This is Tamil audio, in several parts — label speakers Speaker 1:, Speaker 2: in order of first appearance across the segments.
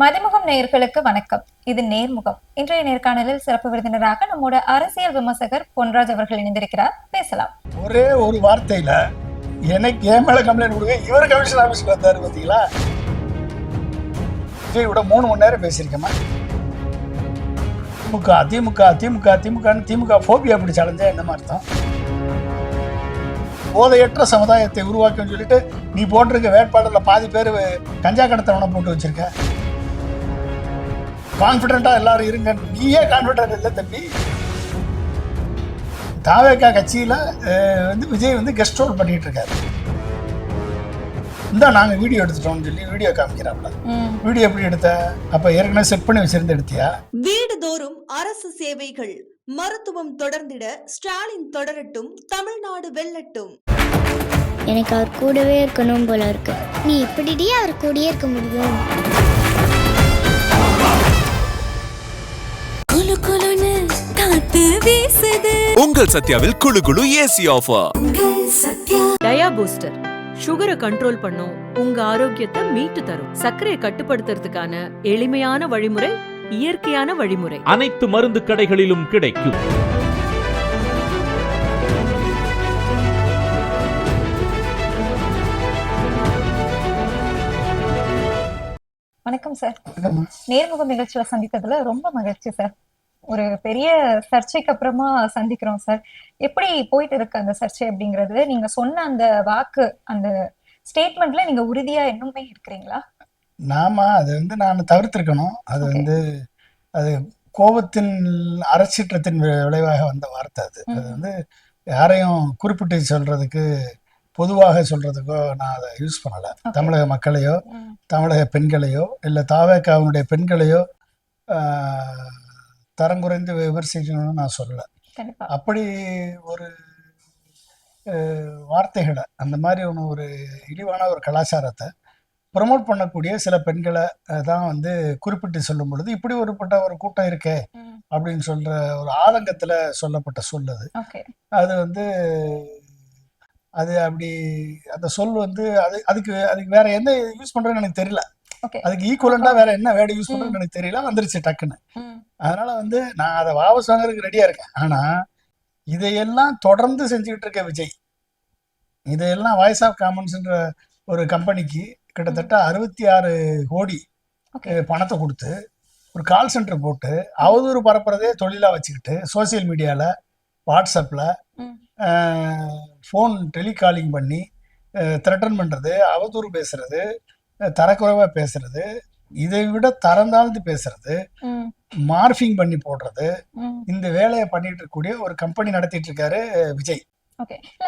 Speaker 1: மதிமுகம் நேயர்களுக்கு வணக்கம். இது நேர்முகம். இன்றைய நேர்காணலில் சிறப்பு விருந்தினராக நம்மோட அரசியல் விமர்சகர் பொன்ராஜ் அவர்கள் இணைந்திருக்கிறார். பேசலாம்.
Speaker 2: ஒரே ஒரு வார்த்தையில எனக்கு ஏன் மேல கம்ப்ளைண்ட் கொடுங்க, இவர் கமிஷன் ஆபீஸ்க்கு வந்தாரு பாத்தீங்களா? விட 3 மணி நேரம் பேசியிருக்கேமா. திமுக திமுக திமுக திமுக திமுக போபியா அப்படி சடைஞ்சா என்ன அர்த்தம்? போதையற்ற சமுதாயத்தை உருவாக்குன்னு சொல்லிட்டு நீ போட்டிருக்க வேட்பாளர்ல பாதி பேர் கஞ்சா கடத்தவனை போட்டு வச்சிருக்க. கான்பிடண்டா எல்லாரும் இருங்க. நீயே கான்பிடன்ட் இல்லை தம்பி. தாவேகா கட்சியில விஜய் கெஸ்ட் ரோல் பண்ணிட்டு இருக்காரு. இந்த நாங்க வீடியோ எடுத்துட்டோம்னு சொல்லி வீடியோ காமிக்கிறாப்ல. வீடியோ எப்படி எடுத்த? அப்ப ஏற்கனவே செட் பண்ணி வச்சிருந்து எடுத்தியா?
Speaker 3: வீடுதோறும் அரசு சேவைகள், மருத்துவம் தொடர்ந்திட ஸ்டாலின் தொடரட்டும், தமிழ்நாடு வெல்லட்டும்.
Speaker 4: எனக்கு அவர் கூடவே இருக்கணும் போல இருக்கு. நீ இப்படியே அவர் கூடயே இருக்க முடியும்.
Speaker 5: குளு குளுன்னு காத்து வீசுது. உங்கள் சத்யாவில் குளு குளு ஏசி ஆஃபர்.
Speaker 6: டயா பூஸ்டர் சுகரை கண்ட்ரோல் பண்ணும், உங்க ஆரோக்கியத்தை மீட்டு தரும். சர்க்கரையை கட்டுப்படுத்துறதுக்கான எளிமையான வழிமுறை, இயற்கையான வழிமுறை.
Speaker 7: அனைத்து மருந்து கடைகளிலும் கிடைக்கும்.
Speaker 1: வணக்கம் சார். நேர்முகம் நிகழ்ச்சியில சந்தித்ததுல ரொம்ப மகிழ்ச்சி சார். ஒரு பெரிய சர்ச்சைக்கு அப்புறமா சந்திக்கிறோம் சார். எப்படி போயிட்டு இருக்கு அந்த சர்ச்சை அப்படிங்கிறது? நீங்க சொன்ன அந்த வாக்கு, அந்த ஸ்டேட்மெண்ட்ல நீங்க உறுதியா இன்னுமே இருக்கிறீங்களா?
Speaker 2: நாம அது நான் தவிர்த்திருக்கணும். அது அது கோபத்தின் அறச்சீற்றத்தின் விளைவாக வந்த வார்த்தை. அது யாரையும் குறிப்பிட்டு சொல்றதுக்கு, பொதுவாக சொல்றதுக்கோ நான் அதை யூஸ் பண்ணல. தமிழக மக்களையோ தமிழக பெண்களையோ இல்லை தாவேகாவுடைய பெண்களையோ தரம் குறைந்து விமர்சிக்கணும்னு நான் சொல்லல. அப்படி ஒரு வார்த்தைகளை, அந்த மாதிரி ஒரு இழிவான ஒரு கலாச்சாரத்தை ப்ரமோட் பண்ணக்கூடிய சில பெண்களை தான் குறிப்பிட்டு சொல்லும் பொழுது இப்படி ஒருப்பட்ட ஒரு கூட்டம் இருக்கே அப்படின்னு சொல்ற ஒரு ஆதங்கத்துல சொல்லப்பட்ட சொல்லுது. அது அது அப்படி அந்த சொல் அதுக்கு வேற என்ன யூஸ் பண்றதுன்னு எனக்கு தெரியல. அதுக்கு ஈக்குவலண்டா வேற என்ன வேர்டு யூஸ் பண்றதுன்னு எனக்கு தெரியல. வந்துருச்சு டக்குன்னு. அதனால நான் அதை வாபஸ் வாங்குறதுக்கு ரெடியா இருக்கேன். ஆனா இதையெல்லாம் தொடர்ந்து செஞ்சுக்கிட்டு இருக்க விஜய், இதையெல்லாம் வாய்ஸ் ஆஃப் காமன்ஸ்ன்ற ஒரு கம்பெனிக்கு கிட்டத்தட்ட 66 கோடி பணத்தை கொடுத்து ஒரு கால் சென்டர் போட்டு அவதூறு பரப்புறதே தொழிலா வச்சுக்கிட்டு சோசியல் மீடியால, வாட்ஸ்அப்ல ஃபோன் டெலிகாலிங் பண்ணி த்ரெட்டன் பண்றது, அவதூறு பேசுறது, தரக்குறைவா பேசுறது, இதை விட தரந்தாழ்ந்து பேசுறது, மார்பிங் பண்ணி போடுறது, இந்த வேலையை பண்ணிட்டு இருக்கக்கூடிய ஒரு கம்பெனி நடத்திட்டு இருக்காரு விஜய்.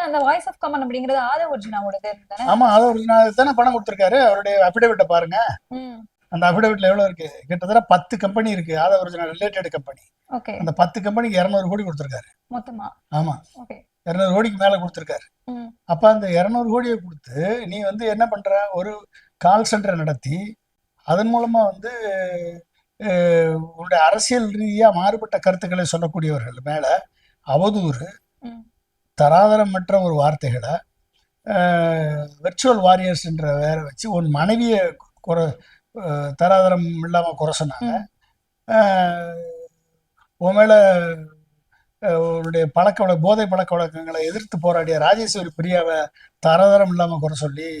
Speaker 1: அந்த வாய்ஸ் ஆஃப் காமன் அப்படிங்கிறது ஆதவ் அர்ஜுனாவோடது.
Speaker 2: ஆமா, ஆதவ் அர்ஜுனா தானே பணம் கொடுத்திருக்காரு. அவருடைய அபிடேவிட்டை பாருங்க. அந்த அபிடேவிட்ல எவ்வளவு இருக்கு? கிட்டத்தட்ட 10 கம்பெனி இருக்கு, ஆதவ் அர்ஜுனா ரிலேட்டட் கம்பெனி. அந்த 10 கம்பெனிக்கு 200 கோடி கொடுத்திருக்காரு மொத்தமா. ஆமா, 200 கோடிக்கு மேல கொடுத்திருக்காரு. அப்ப அந்த 200 கோடியை கொடுத்து நீ என்ன பண்ற? ஒரு கால் சென்டர் நடத்தி அதன் மூலமா உங்களுடைய அரசியல் ரீதியா மாறுபட்ட கருத்துக்களை சொல்லக்கூடியவர்கள் மேல அவதூறு, தராதரமற்ற ஒரு வார்த்தைகளை, வெர்ச்சுவல் வாரியர்ஸ் என்ற வேற வச்சு உன் மனைவியை தராதரம் இல்லாம குறை சொன்னாங்க. உன் மேல உன்னுடைய போதை பழக்க வழக்கங்களை எதிர்த்து போராடிய ராஜேஸ்வரி பிரியாவை தராதரம் இல்லாம குறை சொல்லி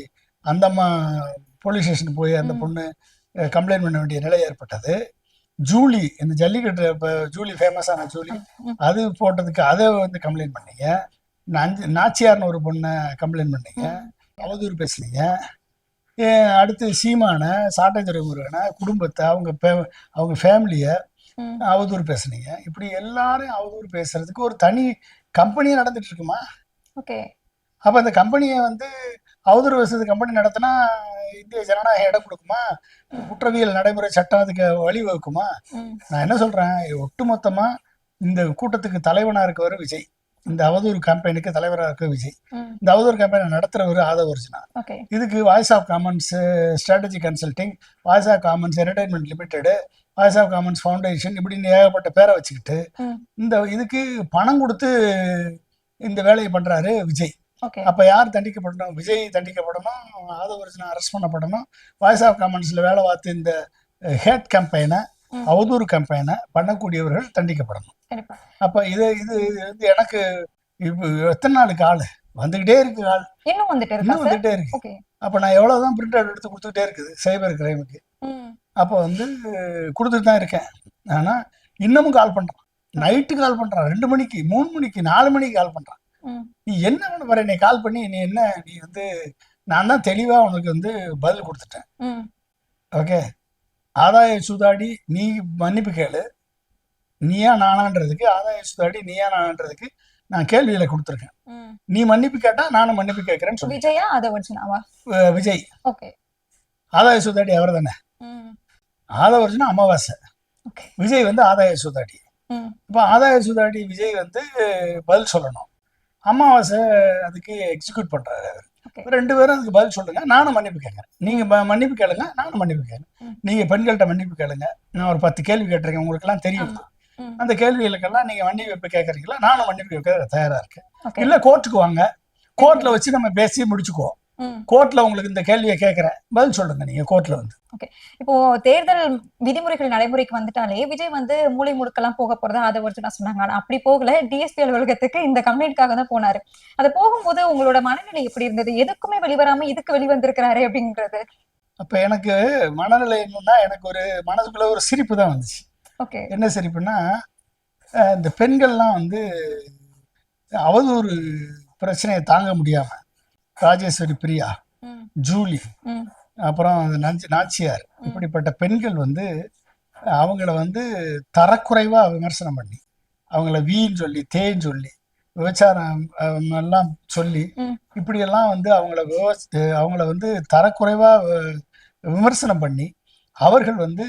Speaker 2: அந்த அம்மா போலீஸ் ஸ்டேஷனுக்கு போய் அந்த பொண்ணு கம்ப்ளைண்ட் பண்ண வேண்டிய நிலை ஏற்பட்டது. ஜூலி, இந்த ஜல்லிக்கட்டு ஜூலி, ஃபேமஸான ஜூலி, அது போட்டதுக்கு அதை கம்ப்ளைண்ட் பண்ணீங்க. நாச்சியார்னு ஒரு பொண்ணை கம்ப்ளைண்ட் பண்ணீங்க, அவதூறு பேசுனீங்க. அடுத்து சீமான, சாட்டை துறைமுருகனை, குடும்பத்தை, அவங்க ஃபேமிலியை அவதூறு பேசுனீங்க. இப்படி எல்லாரும் அவதூறு பேசுறதுக்கு ஒரு தனி கம்பெனியே நடந்துட்டு இருக்குமா? அப்ப அந்த கம்பெனியை அவதூறு பேசுறது கம்பெனி நடத்தினா இந்திய ஜனநாயகம் இடம் கொடுக்குமா? குற்றவியல் நடைமுறை சட்டம் அதுக்கு வழிவகுக்குமா? நான் என்ன சொல்றேன், ஒட்டுமொத்தமா இந்த கூட்டத்துக்கு தலைவனா இருக்கவர் விஜய், இந்த அவதூறு கேம்பெயினுக்கு தலைவராக இருக்க விஜய், இந்த அவதூறு கேம்பெயினை நடத்துறவர் ஆதவ் அர்ஜுனா. இதுக்கு voice of commons strategy consulting, voice of commons entertainment limited, voice of commons foundation, இப்படின்னு ஏகப்பட்ட பேரை வச்சுக்கிட்டு இதுக்கு பணம் கொடுத்து இந்த வேலையை பண்றாரு விஜய். அப்ப யார் தண்டிக்கப்படணும்? விஜய் தண்டிக்கப்படணும், ஆதவ் அர்ஜுனா அரெஸ்ட் பண்ணப்படணும். வாய்ஸ் ஆஃப் காமன்ஸ்ல வேலை பார்த்து இந்த ஹேட் கம்பெயினை, அவதூறு கம்பெயினை பண்ணக்கூடியவர்கள் தண்டிக்கப்படணும்.
Speaker 1: கண்டிப்பா.
Speaker 2: அப்ப இது இது வந்து எனக்கு இப்போ எத்தனை நாளுக்கு ஆள் வந்துகிட்டே இருக்கு, ஆள்
Speaker 1: இன்னும் வந்துட்டு இருக்கா
Speaker 2: இன்னும்
Speaker 1: சார்?
Speaker 2: வந்துகிட்டே இருக்கு.
Speaker 1: ஓகே.
Speaker 2: அப்ப நான் எவ்வளவுதான் பிரிண்ட் அவுட் எடுத்து கொடுத்துக்கிட்டே இருக்குது சைபர் கிரைமுக்கு.
Speaker 1: ம்.
Speaker 2: அப்போ வந்து கொடுத்துட்டு தான் இருக்கேன். ஆனா இன்னமும் கால் பண்றான், நைட்டு கால் பண்றான், 2 மணிக்கு 3 மணிக்கு 4 மணிக்கு கால் பண்றான்.
Speaker 1: ம்.
Speaker 2: நீ என்ன பண்ண போற, என்னை கால் பண்ணி நீ என்ன, நீ வந்து நான் தான் தெளிவா உனக்கு வந்து பதில் கொடுத்துட்டேன்.
Speaker 1: ம்.
Speaker 2: ஓகே, ஆதாய சூதாடி நீ மன்னிப்பு கேளு, நீயா நானான்றதுக்கு, ஆதாய சூதாடி நீயா நானான்றதுக்கு நான் கேள்வியில கொடுத்துருக்கேன்.
Speaker 1: ம்.
Speaker 2: நீ மன்னிப்பு கேட்டா நானும் மன்னிப்பு கேட்கறேன்னு சொல்லி.
Speaker 1: விஜயா அத ஒரிஜினாவா?
Speaker 2: விஜய்
Speaker 1: ஓகே.
Speaker 2: ஆதாய சூதாடி அவர் தானே.
Speaker 1: ம்.
Speaker 2: ஆதவர்ஜுனா அமாவாசை,
Speaker 1: ஓகே.
Speaker 2: விஜய் வந்து ஆதாய சூதாடி.
Speaker 1: ம்.
Speaker 2: இப்போ ஆதாய சூதாடி விஜய் வந்து பதில் சொல்லணும், அமாவாசை அதுக்கு எக்ஸிக்யூட் பண்றாரு.
Speaker 1: ஓகே.
Speaker 2: 2 பேரும் அதுக்கு பதில் சொல்லுங்க, நானும் மன்னிப்பு கேட்கறேன். நீங்க மன்னிப்பு கேளுங்க, நானும் மன்னிப்பு கேட்கறேன்.
Speaker 1: ம்.
Speaker 2: நீங்க பெண்கள்கிட்ட மன்னிப்பு கேளுங்க, நான் ஒரு 10 கேள்வி கேட்டிருக்கேன், உங்களுக்கு எல்லாம் தெரியும்.
Speaker 1: ஆமா. ம்.
Speaker 2: அந்த கேள்விகளுக்கெல்லாம் நீங்க மன்னிப்பு கேட்கறீங்களா, நானும் மன்னிப்பு கேட்க தயாரா இருக்கேன்.
Speaker 1: ஓகே.
Speaker 2: இல்ல கோர்ட்டுக்கு வாங்க, கோர்ட்ல வச்சு நம்ம பேசி முடிச்சுக்குவோம்.
Speaker 1: ம்.
Speaker 2: கோர்ட்ல உங்களுக்கு இந்த கேள்வியை கேட்கறேன், பதில் சொல்லுங்க நீங்க கோர்ட்ல வந்து.
Speaker 1: ஓகே. இப்போ தேர்தல் விதிமுறைகள் நடைமுறைக்கு வந்துட்டாலே விஜய் வந்து மூலை முடுக்கெல்லாம் போக போறதா அதை ஒரிஜினா சொன்னாங்க. ஆனா அப்படி போகல, டிஎஸ்பி அலுவலகத்துக்கு இந்த கம்ப்ளைண்ட்காக தான் போனாரு. அது போகும்போது உங்களோட மனநிலை எப்படி இருந்தது? எதுக்குமே வெளிவராம இதுக்கு வெளிவந்திருக்கிறாரு அப்படின்றது.
Speaker 2: அப்ப எனக்கு மனநிலை என்னன்னா, எனக்கு ஒரு மனசுக்குள்ள ஒரு சிரிப்பு தான் வந்துச்சு.
Speaker 1: ஓகே.
Speaker 2: என்ன சிரிப்புன்னா, இந்த பெண்கள்லாம் வந்து அவதூறு பிரச்சனையை தாங்க முடியாம, ராஜேஸ்வரி பிரியா,
Speaker 1: ம்.
Speaker 2: ஜூலி,
Speaker 1: ம்.
Speaker 2: அப்புறம் நாச்சியார், இப்படிப்பட்ட பெண்கள் வந்து அவங்கள வந்து தரக்குறைவா விமர்சனம் பண்ணி, அவங்கள வீன்னு சொல்லி, தேன்னு சொல்லி, விபச்சாரம் எல்லாம் சொல்லி,
Speaker 1: ம்.
Speaker 2: இப்படியெல்லாம் வந்து அவங்கள வந்து தரக்குறைவா விமர்சனம் பண்ணி, அவர்கள் வந்து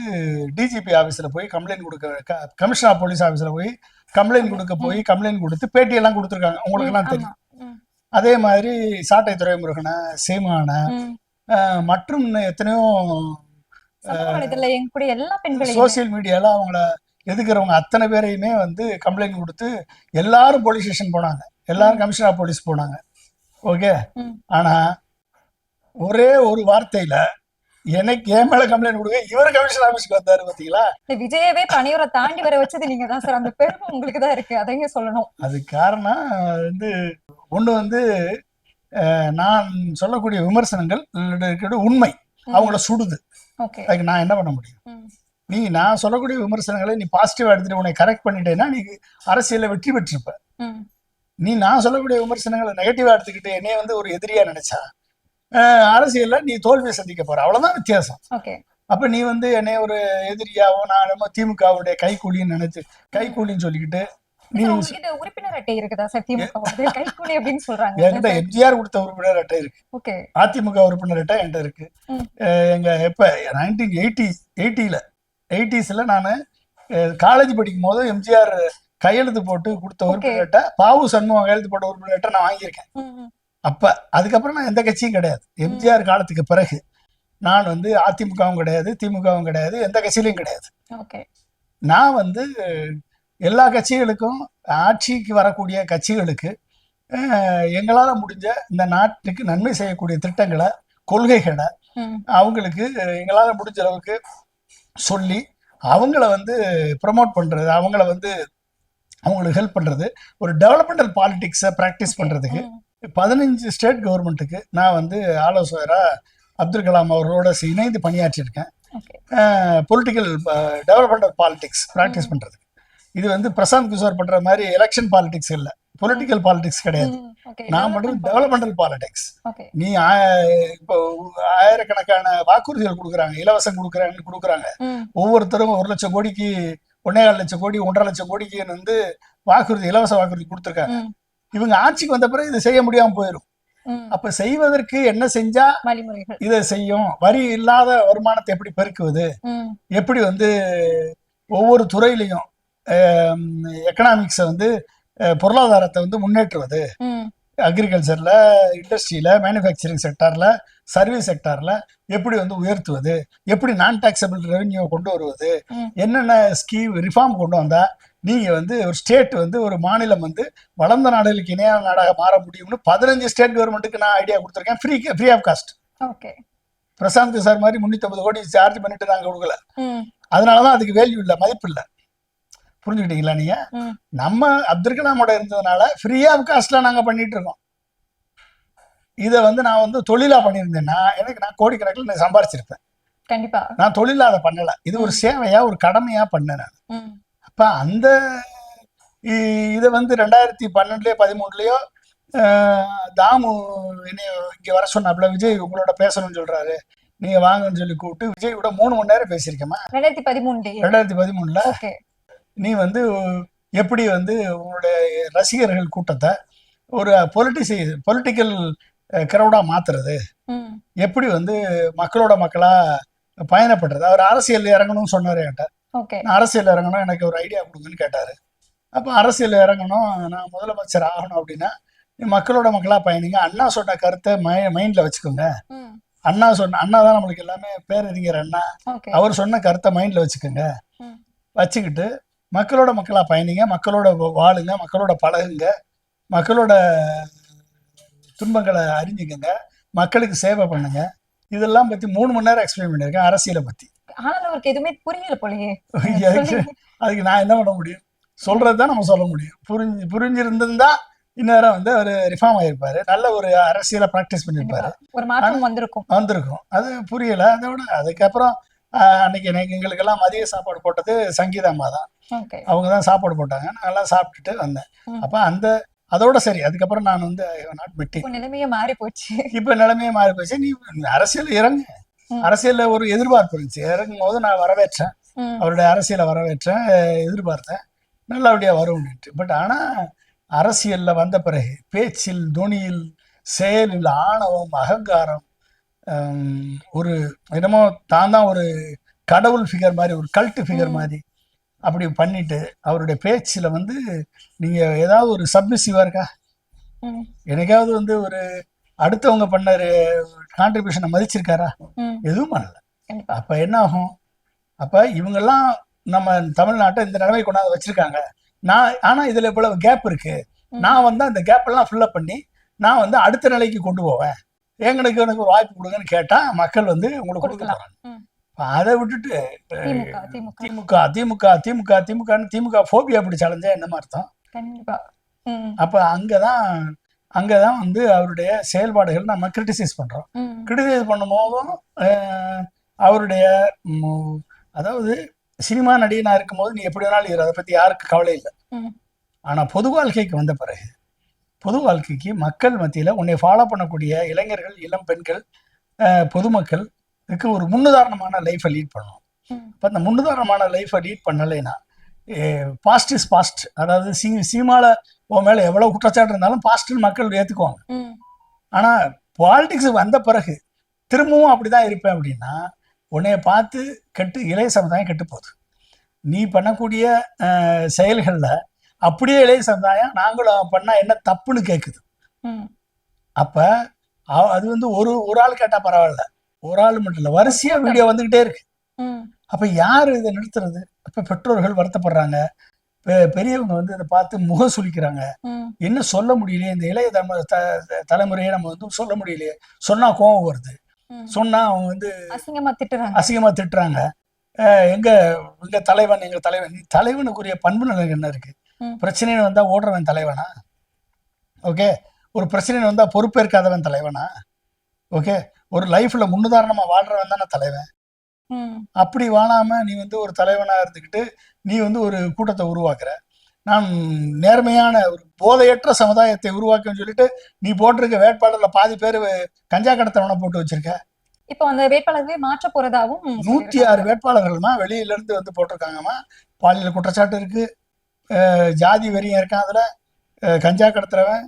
Speaker 2: டிஜிபி ஆஃபீஸில் போய் கம்ப்ளைண்ட் கொடுக்க, கமிஷனர் ஆஃப் போலீஸ் ஆஃபீஸில் போய் கம்ப்ளைண்ட் கொடுக்க போய் கம்ப்ளைண்ட் கொடுத்து பேட்டியெல்லாம் கொடுத்துருக்காங்க, உங்களுக்கு எல்லாம் தெரியும்.
Speaker 1: ம்.
Speaker 2: அதே மாதிரி சாட்டை துரைமுருகனை, சீமானை,
Speaker 1: ம்.
Speaker 2: மற்றும் இன்னும் எத்தனையோ
Speaker 1: சமூக வலைதளத்துல எங்க கூட எல்லா பெண்களையும்
Speaker 2: சோசியல் மீடியால அவங்கள எதுக்குறவங்க அத்தனை பேரையுமே வந்து கம்ப்ளைண்ட் கொடுத்து எல்லாரும் போலீஸ் ஸ்டேஷன் போனாங்க, எல்லாரும் கமிஷனர் ஆஃப் போலீஸ் போனாங்க. ஓகே.
Speaker 1: ம்.
Speaker 2: ஆனா ஒரே ஒரு வார்த்தையில எனக்கு என் மேல கம்ப்ளைண்ட் கொடுக்க இவர் கமிஷனர் ஆஃபீஸ்க்கு வந்தாரு, பாத்தீங்களா?
Speaker 1: இந்த விஜயவே பணியோரை தாண்டி வர வச்சது நீங்க தான் சார். அந்த பெருமை உங்களுக்கு தான் இருக்கு, அதையும் சொல்லணும்.
Speaker 2: அது காரணம் வந்து ஒண்ணு வந்து நான் சொல்லக்கூடிய விமர்சனங்கள் உண்மை, அவங்கள சுடுது.
Speaker 1: ஓகே.
Speaker 2: அதுக்கு நான் என்ன பண்ண முடியும்?
Speaker 1: ம்.
Speaker 2: நான் சொல்லக்கூடிய விமர்சனங்களை நீ பாசிட்டிவா எடுத்துட்டு உன்னை கரெக்ட் பண்ணிட்டேன்னா நீ அரசியல்ல வெற்றி பெற்றிருப்ப.
Speaker 1: ம்.
Speaker 2: நான் சொல்லக்கூடிய விமர்சனங்களை நெகட்டிவா எடுத்துக்கிட்டு என்னைய வந்து ஒரு எதிரியா நினைச்சா அரசியல்ல நீ தோல்வியை சந்திக்க போற, அவ்வளவுதான் வித்தியாசம்.
Speaker 1: ஓகே.
Speaker 2: அப்ப நீ வந்து என்னைய ஒரு எதிரியாவோ, நான் நம்ம திமுகவுடைய கைக்கூலின்னு நினைச்சு கைக்கூலின்னு சொல்லிக்கிட்டு நீ
Speaker 1: சார், உங்ககிட்ட உறுப்பினர் அட்டை இருக்குதா சார்? திமுக கைக்கூலி அப்படின்னு சொல்றாங்க.
Speaker 2: என்கிட்ட எம்ஜிஆர் கொடுத்த உறுப்பினர் அட்டை இருக்கு,
Speaker 1: ஓகே.
Speaker 2: அதிமுக உறுப்பினர் அட்டை என்கிட்ட இருக்கு.
Speaker 1: ம்.
Speaker 2: எங்க எப்ப 1980s நான் காலேஜ் படிக்கும் போது எம்ஜிஆர் கையெழுத்து போட்டு கொடுத்த உறுப்பினர் அட்டை, பாவு சண்முகம் கையெழுத்து போட்ட உறுப்பினர் அட்டை நான் வாங்கியிருக்கேன்.
Speaker 1: ம். ம்.
Speaker 2: அப்ப அதுக்கப்புறம் நான் எந்த கட்சியும் கிடையாது. எம்ஜிஆர் காலத்துக்கு பிறகு நான் வந்து அதிமுகவும் கிடையாது, திமுகவும் கிடையாது, எந்த கட்சியிலையும் கிடையாது.
Speaker 1: ஓகே.
Speaker 2: நான் வந்து எல்லா கட்சிகளுக்கும், ஆட்சிக்கு வரக்கூடிய கட்சிகளுக்கு எங்களால முடிஞ்ச இந்த நாட்டுக்கு நன்மை செய்யக்கூடிய திட்டங்களை, கொள்கைகளை
Speaker 1: ம்.
Speaker 2: அவங்களுக்கு எங்களால முடிஞ்ச அளவுக்கு சொல்லி அவங்கள வந்து ப்ரமோட் பண்றது, அவங்கள வந்து அவங்களுக்கு ஹெல்ப் பண்றது, ஒரு டெவலப்மெண்டல் பாலிடிக்ஸை ப்ராக்டிஸ் பண்றதுக்கு 15 ஸ்டேட் கவர்மெண்ட்டுக்கு நான் வந்து ஆலோசகரா அப்துல் கலாம் அவர்களோட இணைந்து பணியாற்றியிருக்கேன்.
Speaker 1: Okay.
Speaker 2: Political developmental politics practice பண்றதுக்கு. இது வந்து பிரசாந்த் கிஷோர் பண்ற மாதிரி எலெக்ஷன் பாலிடிக்ஸ் இல்ல, பொலிட்டிக்கல் பாலிடிக்ஸ் கிடையாது.
Speaker 1: ம். ஓகே.
Speaker 2: நான் பண்றது டெவலப்மெண்டல் பாலிடிக்ஸ்.
Speaker 1: ஓகே.
Speaker 2: நீ இப்போ ஆயிரக்கணக்கான வாக்குறுதிகள் கொடுக்குறாங்க, இலவசம் கொடுக்குறாங்க.
Speaker 1: ம்.
Speaker 2: ஒவ்வொருத்தரும் 1 லட்சம் கோடிக்கு 1.25 லட்சம் கோடி 1.5 லட்சம் கோடிக்கு வந்து வாக்குறுதி, இலவச வாக்குறுதி கொடுத்துருக்காங்க.
Speaker 1: ம்.
Speaker 2: இவங்க ஆட்சிக்கு வந்த பிறகு இதை செய்ய முடியாம போயிடும்.
Speaker 1: ம்.
Speaker 2: அப்ப செய்வதற்கு என்ன செஞ்சா
Speaker 1: வழிமுறைகள்.
Speaker 2: இதை செய்யும்? வரி இல்லாத வருமானத்தை எப்படி பெருக்குவது,
Speaker 1: ம்.
Speaker 2: எப்படி வந்து ஒவ்வொரு துறையிலையும் எக்கனாமிக்ஸை வந்து பொருளாதாரத்தை வந்து முன்னேற்றுவது,
Speaker 1: ம்.
Speaker 2: அக்ரிகல்ச்சர்ல, இண்டஸ்ட்ரியில, மேனுஃபேக்சரிங் செக்டார்ல, சர்வீஸ் செக்டார்ல எப்படி வந்து உயர்த்துவது, எப்படி நான் டாக்ஸபிள் ரெவென்யூ கொண்டு வருவது,
Speaker 1: ம்.
Speaker 2: என்னென்ன ஸ்கீம் ரிஃபார்ம் கொண்டு வந்தா நீங்க வந்து ஒரு ஸ்டேட் வந்து, ஒரு மாநிலம் வந்து வளர்ந்த நாடுகளுக்கு இணையான நாடாக மாற முடியும்னு 15 ஸ்டேட் கவர்மெண்ட்டுக்கு நான் ஐடியா கொடுத்துருக்கேன், free of cost.
Speaker 1: Okay.
Speaker 2: Prashant sir மாதிரி 350 கோடி சார்ஜ் பண்ணிட்டு நாங்க கொடுக்கல.
Speaker 1: ம்,
Speaker 2: அதனாலதான் அதுக்கு வேல்யூ இல்லை, மதிப்பு இல்லை. புரிஞ்சுக்கிட்டீங்களா நீங்க?
Speaker 1: ம்.
Speaker 2: நம்ம அப்துல் கலாமோட இருந்ததுனால ஃப்ரீ ஆஃப் காஸ்ட்ல நாங்க பண்ணிட்டு இருக்கோம். இதை வந்து நான் வந்து தொழிலா பண்ணியிருந்தேன்னா நான் கோடிக்கணக்கில் நான் சம்பாரிச்சிருப்பேன்.
Speaker 1: கண்டிப்பா.
Speaker 2: நான் தொழிலா அதை பண்ணல, இது ஒரு சேவையா ஒரு கடமையா பண்ணேன் நான்.
Speaker 1: ம்,
Speaker 2: அப்ப அந்த இதை வந்து 2012லயோ 13லயோ தாமு என்னைய இங்க வர சொன்னாப்புல, விஜய் உங்களோட பேசணும்னு சொல்றாரு, நீங்க வாங்கன்னு சொல்லி கூப்பிட்டு விஜயோட 3 மணி நேரம் பேசியிருக்கேம்மா
Speaker 1: 2013
Speaker 2: 2013ல.
Speaker 1: ஓகே.
Speaker 2: நீ வந்து எப்படி வந்து உங்களுடைய ரசிகர்கள் கூட்டத்தை ஒரு பொலிட்டிக்கல் கிரௌடா மாத்துறது,
Speaker 1: ம்,
Speaker 2: எப்படி வந்து மக்களோட மக்களா பயணப்படுறது. அவர் அரசியல் இறங்கணும்னு சொன்னாரு என்கிட்ட.
Speaker 1: ஓகே.
Speaker 2: நான் அரசியல் இறங்கணும், எனக்கு ஒரு ஐடியா கொடுங்கன்னு கேட்டாரு. அப்போ அரசியல் இறங்கணும், நான் முதலமைச்சர் ஆகணும் அப்படின்னா நீ மக்களோட மக்களா பயணிங்க, அண்ணா சொன்ன கருத்தை மைண்ட்ல வச்சுக்கோங்க.
Speaker 1: ம்,
Speaker 2: அண்ணா தான் நம்மளுக்கு எல்லாமே, பேரறிஞர் அண்ணா,
Speaker 1: ஓகே.
Speaker 2: அவர் சொன்ன கருத்தை மைண்ட்ல வச்சுக்கோங்க.
Speaker 1: ம்,
Speaker 2: வச்சுக்கிட்டு மக்களோட மக்களா பயணிங்க, மக்களோட வாழுங்க, மக்களோட பழகுங்க, மக்களோட துன்பங்களை அறிஞ்சுக்கங்க, மக்களுக்கு சேவை பண்ணுங்க. இதெல்லாம் பத்தி 3 மணி நேரம் எக்ஸ்பிளைன் பண்ணியிருக்கேன், அரசியலை பத்தி.
Speaker 1: ஆனாலும் அவருக்கு எதுவுமே புரியல போலயே.
Speaker 2: அதுக்கு நான் என்ன பண்ண முடியும்? சொல்றதுதான் நம்ம சொல்ல முடியும். புரிஞ்சிருந்தா இந்நேரம் வந்து அவர் ரிஃபார்ம் ஆயிருப்பாரு, நல்ல ஒரு அரசியலை பிராக்டிஸ் பண்ணியிருப்பாரு,
Speaker 1: ஒரு மாற்றம் வந்திருக்கும்.
Speaker 2: அது புரியல. அதோட அதுக்கப்புறம் அன்னைக்கு எங்களுக்கெல்லாம் மதிய சாப்பாடு போட்டது சங்கீதா அம்மா தான்.
Speaker 1: ஓகே.
Speaker 2: அவங்க தான் சாப்பாடு போட்டாங்க, நான் எல்லாம் சாப்பிட்டுட்டு வந்தேன்.
Speaker 1: ம்.
Speaker 2: அப்ப அதோட சரி. அதுக்கப்புறம் நான் வந்து நாட் மீட்டிங்.
Speaker 1: இப்ப நிலைமையே மாறி போச்சு.
Speaker 2: இப்ப நிலைமையே மாறி போச்சு. நீ அரசியல் இறங்கு.
Speaker 1: ம்.
Speaker 2: அரசியல்ல ஒரு எதிர்பார்ப்பு இருந்துச்சு, இறங்கும் போது நான் வரவேற்றேன்,
Speaker 1: ம்,
Speaker 2: அவருடைய அரசியலை வரவேற்றேன், எதிர்பார்த்தேன் நல்லபடியா வரும். பட் ஆனா அரசியல்ல வந்த பிறகு பேச்சில், தொனியில், செயலில் ஆணவம், அகங்காரம், ஒரு என்னமோ தான் ஒரு கடவுள் ஃபிகர் மாதிரி, ஒரு கல்ட்டு ஃபிகர் மாதிரி அப்படி பண்ணிட்டு அவருடைய பேச்சுல வந்து நீங்க ஏதாவது ஒரு சப்மிசிவா இருக்கா?
Speaker 1: ம்,
Speaker 2: எனக்காவது வந்து ஒரு அடுத்தவங்க பண்ண கான்ட்ரிபியூஷனை மதிச்சிருக்காரா?
Speaker 1: ம்.
Speaker 2: எதுவும் பண்ணல.
Speaker 1: கண்டிப்பா.
Speaker 2: அப்ப என்ன ஆகும்? அப்ப இவங்கெல்லாம் நம்ம தமிழ்நாட்டை இந்த நிலைமை கொண்டாந்து வச்சிருக்காங்க. ஆனா இதுல இவ்வளவு கேப் இருக்கு. நான் வந்து அந்த கேப் எல்லாம் ஃபில்லப் பண்ணி நான் வந்து அடுத்த நிலைக்கு கொண்டு போவேன், எனக்கு ஒரு வாய்ப்பு கொடுங்கன்னு கேட்டா மக்கள் வந்து உங்களுக்கு கொடுக்க
Speaker 1: கொடுக்கலாம்.
Speaker 2: போறாங்க.
Speaker 1: ம்.
Speaker 2: அதை விட்டுட்டு
Speaker 1: திமுக.
Speaker 2: திமுக ஃபோபியா அப்படி சலைஞ்சா என்னமா அர்த்தம்?
Speaker 1: கண்டிப்பா. ம்,
Speaker 2: அப்ப அங்கதான் வந்து அவருடைய செயல்பாடுகள் நம்ம கிரிட்டிசைஸ் பண்றோம்.
Speaker 1: ம்.
Speaker 2: கிரிட்டிசைஸ் பண்ணும் போதும் அவருடைய அதாவது சினிமா நடிகனா இருக்கும்போது நீ எப்படி வேணாலும் இரு, அதை பத்தி யாருக்கு கவலை இல்லை.
Speaker 1: ம்.
Speaker 2: ஆனா பொது வாழ்க்கைக்கு வந்த பிறகு, பொது வாழ்க்கைக்கு மக்கள் மத்தியில உன்னை ஃபாலோ பண்ணக்கூடிய இளைஞர்கள், இளம் பெண்கள், பொதுமக்களுக்கு ஒரு முன்னுதாரணமான லைஃபை லீட் பண்ணணும்.
Speaker 1: ம்.
Speaker 2: இப்போ அந்த முன்னுதாரணமான லைஃபை லீட் பண்ணலைன்னா பாஸ்ட் இஸ் பாஸ்ட். அதாவது சினிமால உன் மேல எவ்வளவு குற்றச்சாட்டு இருந்தாலும் பாஸ்ட்னு மக்கள் ஏத்துக்குவாங்க.
Speaker 1: ம்.
Speaker 2: ஆனா பாலிடிக்ஸ் வந்த பிறகு திரும்பவும் அப்படிதான் இருப்பேன் அப்படின்னா உன்னைய பார்த்து இளைய சமுதாயம் கெட்டு போகுது. நீ பண்ணக்கூடிய செயல்கள்ல அப்படியே இளைய சமுதாயம் நாங்களும் பண்ணா என்ன தப்புன்னு கேட்குது.
Speaker 1: ம்.
Speaker 2: அப்ப அது வந்து ஒரு ஆள் கேட்டா பரவாயில்ல, ஒரு ஆள் மட்டும் இல்ல, வரிசையா வீடியோ வந்துகிட்டே இருக்கு.
Speaker 1: ம்.
Speaker 2: அப்ப யாரு இதை நிறுத்துறது? அப்ப பெற்றோர்கள் வருத்தப்படுறாங்க, பெரியவங்க வந்து இதை பார்த்து முகம் சுளிக்கிறாங்க.
Speaker 1: ம்.
Speaker 2: என்ன சொல்ல முடியலையே, இந்த இளைய தலைமுறையை நம்ம வந்து சொல்ல முடியலையே, சொன்னா கோபம் வருது,
Speaker 1: ம்.
Speaker 2: சொன்னா அவங்க வந்து
Speaker 1: அசிங்கமா திட்டுறாங்க.
Speaker 2: எங்க தலைவன், நீ தலைவனுக்குரிய பண்பு நிலை என்ன இருக்கு?
Speaker 1: ம்.
Speaker 2: பிரச்சனைன்னு வந்தா ஓடுறவன் தலைவனா? ஓகே. ஒரு பிரச்சனைன்னு வந்தா பொறுப்பேற்காதவன் தலைவனா? ஓகே. ஒரு லைஃப்ல முன்னுதாரணமா வாழ்றவன் தானே தலைவன்.
Speaker 1: ம்.
Speaker 2: அப்படி வாழாம நீ வந்து ஒரு தலைவனா இருந்துக்கிட்டு நீ வந்து ஒரு கூட்டத்தை உருவாக்குற. நான் நேர்மையான ஒரு போதையற்ற சமுதாயத்தை உருவாக்குன்னு சொல்லிட்டு நீ போட்டிருக்க வேட்பாளர்ல பாதி பேர் கஞ்சா கடத்தவனை போட்டு வச்சிருக்க.
Speaker 1: இப்போ அந்த வேட்பாளர்களே மாற்ற போறதாவும்
Speaker 2: 106 வேட்பாளர்கள்மா வெளியில இருந்து வந்து போட்டிருக்காங்கம்மா. பாலியல் குற்றச்சாட்டு இருக்கு, ஜாதி வெறியம் இருக்கான், அதுல கஞ்சா கடத்துறவன்,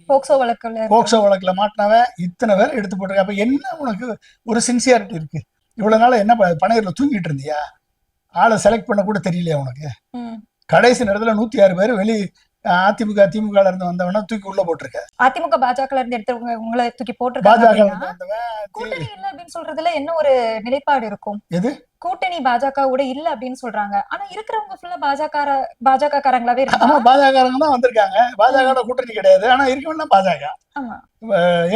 Speaker 1: போக்சோ வழக்குல
Speaker 2: மாட்டினவன், இத்தனை பேர் எடுத்து போட்டிருக்க. அப்ப என்ன உனக்கு ஒரு சின்சியாரிட்டி இருக்கு? இவ்வளவு நாள் என்ன பனையூர்ல தூங்கிட்டு இருந்தியா? ஆளை செலக்ட் பண்ண கூட தெரியலையா உனக்கு? கடைசி நேரத்துல 106 பேர் வெளி அதிமுக திமுக இருந்து வந்தவனா தூக்கி உள்ள போட்டிருக்க.
Speaker 1: அதிமுக பாஜக இருந்து எடுத்தவங்க உங்களை தூக்கி போட்டிருக்காங்க.
Speaker 2: பாஜக
Speaker 1: கூட்டணி இல்ல அப்படின்னு சொல்றதுல என்ன ஒரு நிலைப்பாடு இருக்கும்?
Speaker 2: எது
Speaker 1: கூட்டணி பாஜகவோட இல்ல அப்படின்னு சொல்றாங்க. ஆனா இருக்கிறவங்க ஃபுல்லா பாஜக காரங்களாவே
Speaker 2: ஆமா,
Speaker 1: இருக்காங்க.
Speaker 2: பாஜகக்காரங்க தான் வந்திருக்காங்க. பாஜக கூட்டணி கிடையாது, ஆனா இருக்கவெல்லாம் பாஜக.
Speaker 1: ஆமா.